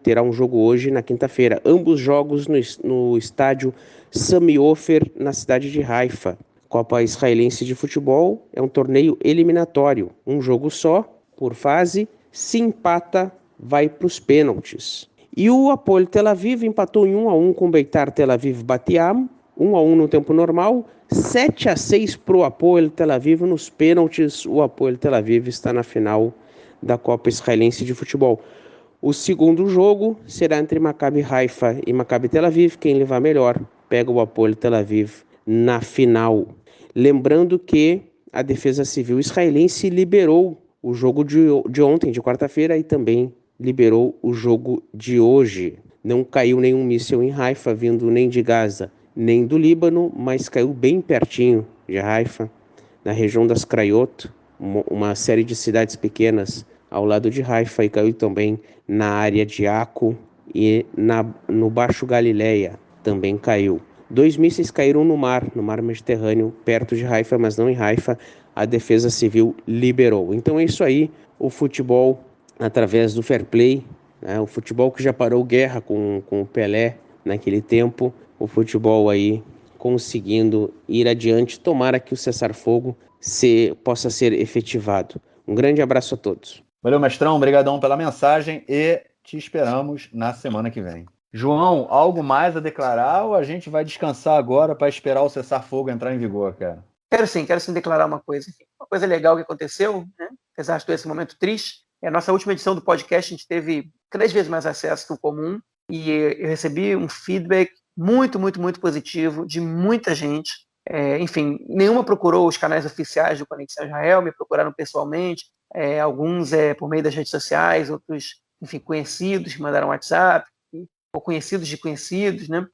S3: terá um jogo hoje, na quinta-feira. Ambos jogos no estádio Sami Ofer, na cidade de Haifa. Copa Israelense de Futebol é um torneio eliminatório. Um jogo só, por fase. Se empata, vai para os pênaltis. E o Hapoel Tel Aviv empatou em 1-1 com o Beitar Tel Aviv Bat Yam. 1-1 no tempo normal. 7-6 para o Hapoel Tel Aviv nos pênaltis. O Hapoel Tel Aviv está na final da Copa Israelense de Futebol. O segundo jogo será entre Maccabi Haifa e Maccabi Tel Aviv. Quem levar melhor pega o Hapoel Tel Aviv na final. Lembrando que a Defesa Civil israelense liberou o jogo de ontem, de quarta-feira, e também liberou o jogo de hoje. Não caiu nenhum míssil em Haifa, vindo nem de Gaza, nem do Líbano, mas caiu bem pertinho de Haifa, na região das Krayot, uma série de cidades pequenas ao lado de Haifa, e caiu também na área de Aco e no Baixo Galileia também caiu. 2 mísseis caíram no mar Mediterrâneo, perto de Haifa, mas não em Haifa. A Defesa Civil liberou. Então é isso aí, o futebol através do fair play, né? O futebol que já parou guerra com o Pelé naquele tempo, o futebol aí conseguindo ir adiante. Tomara que o cessar-fogo possa ser efetivado. Um grande abraço a todos.
S1: Valeu, mestrão, obrigadão pela mensagem e te esperamos na semana que vem. João, algo mais a declarar ou a gente vai descansar agora para esperar o cessar-fogo entrar em vigor, cara?
S2: Quero sim declarar uma coisa. Uma coisa legal que aconteceu, né? Apesar de todo esse momento triste, a nossa última edição do podcast, a gente teve 3 vezes mais acesso que o comum, e eu recebi um feedback muito, muito, muito positivo de muita gente. Enfim, nenhuma procurou os canais oficiais do Conexão Israel, me procuraram pessoalmente, alguns por meio das redes sociais, outros, enfim, conhecidos que mandaram WhatsApp, ou conhecidos de conhecidos, né?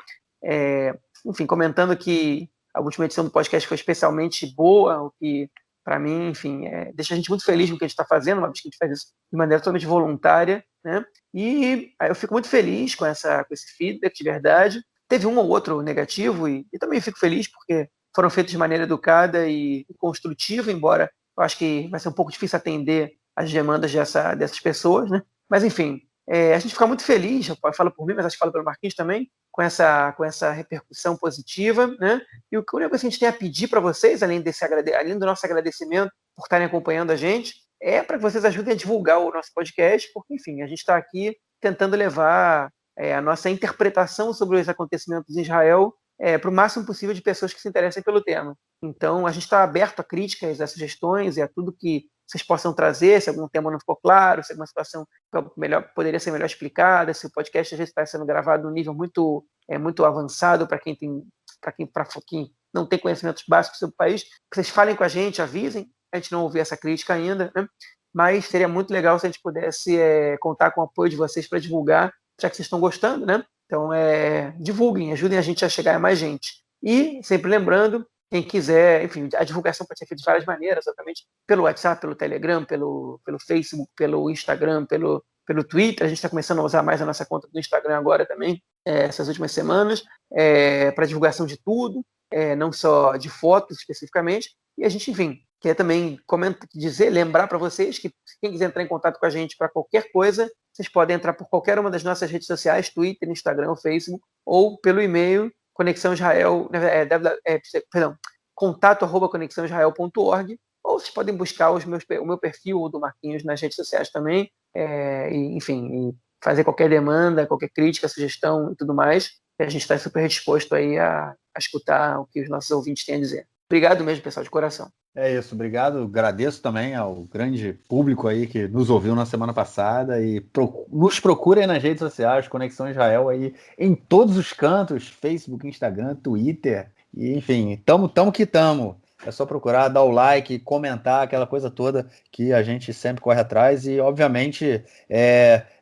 S2: Enfim, comentando que a última edição do podcast foi especialmente boa, o que, para mim, enfim, deixa a gente muito feliz com o que a gente está fazendo, uma vez que a gente faz isso de maneira totalmente voluntária, né? E eu fico muito feliz com esse feedback, de verdade. Teve um ou outro negativo, e também fico feliz porque foram feitos de maneira educada e construtiva, embora eu acho que vai ser um pouco difícil atender as demandas dessas pessoas, né? Mas, enfim, a gente fica muito feliz, eu falo por mim, mas acho que falo pelo Marquinhos também, com essa repercussão positiva, né? E o único que a gente tem a pedir para vocês, além do nosso agradecimento por estarem acompanhando a gente, é para que vocês ajudem a divulgar o nosso podcast, porque, enfim, a gente está aqui tentando levar a nossa interpretação sobre os acontecimentos em Israel para o máximo possível de pessoas que se interessem pelo tema. Então, a gente está aberto a críticas, a sugestões e a tudo que vocês possam trazer, se algum tema não ficou claro, se alguma situação poderia ser melhor explicada, se o podcast às vezes está sendo gravado num nível muito avançado para quem não tem conhecimentos básicos sobre o país, que vocês falem com a gente, avisem. A gente não ouviu essa crítica ainda, né? Mas seria muito legal se a gente pudesse contar com o apoio de vocês para divulgar, já que vocês estão gostando, né? Então, divulguem, ajudem a gente a chegar a mais gente. E, sempre lembrando, quem quiser, enfim, a divulgação pode ser feita de várias maneiras, exatamente pelo WhatsApp, pelo Telegram, pelo Facebook, pelo Instagram, pelo Twitter. A gente está começando a usar mais a nossa conta do Instagram agora também, essas últimas semanas, para divulgação de tudo, não só de fotos especificamente. E a gente, enfim, quer também lembrar para vocês que quem quiser entrar em contato com a gente para qualquer coisa, vocês podem entrar por qualquer uma das nossas redes sociais, Twitter, Instagram, Facebook, ou pelo e-mail Conexão Israel, contato@conexãoisrael.org, ou vocês podem buscar o meu perfil ou do Marquinhos nas redes sociais também, e fazer qualquer demanda, qualquer crítica, sugestão e tudo mais. E a gente está super disposto aí a escutar o que os nossos ouvintes têm a dizer. Obrigado mesmo, pessoal, de coração.
S1: É isso, obrigado. Agradeço também ao grande público aí que nos ouviu na semana passada e nos procurem nas redes sociais, Conexão Israel aí em todos os cantos, Facebook, Instagram, Twitter, e, enfim, tamo que tamo. É só procurar, dar o like, comentar, aquela coisa toda que a gente sempre corre atrás e, obviamente,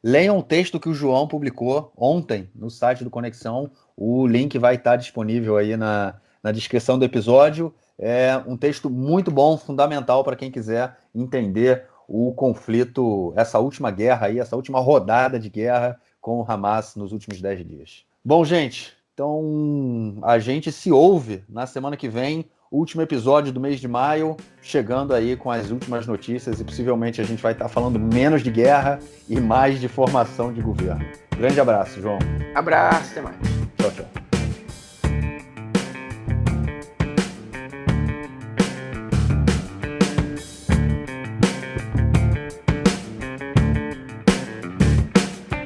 S1: leiam o texto que o João publicou ontem no site do Conexão. O link vai estar disponível aí na descrição do episódio. É um texto muito bom, fundamental para quem quiser entender o conflito, essa última guerra aí, essa última rodada de guerra com o Hamas nos últimos 10 dias. Bom, gente, então a gente se ouve na semana que vem, último episódio do mês de maio, chegando aí com as últimas notícias e possivelmente a gente vai estar falando menos de guerra e mais de formação de governo. Grande abraço, João.
S2: Abraço, até mais.
S1: Tchau, tchau.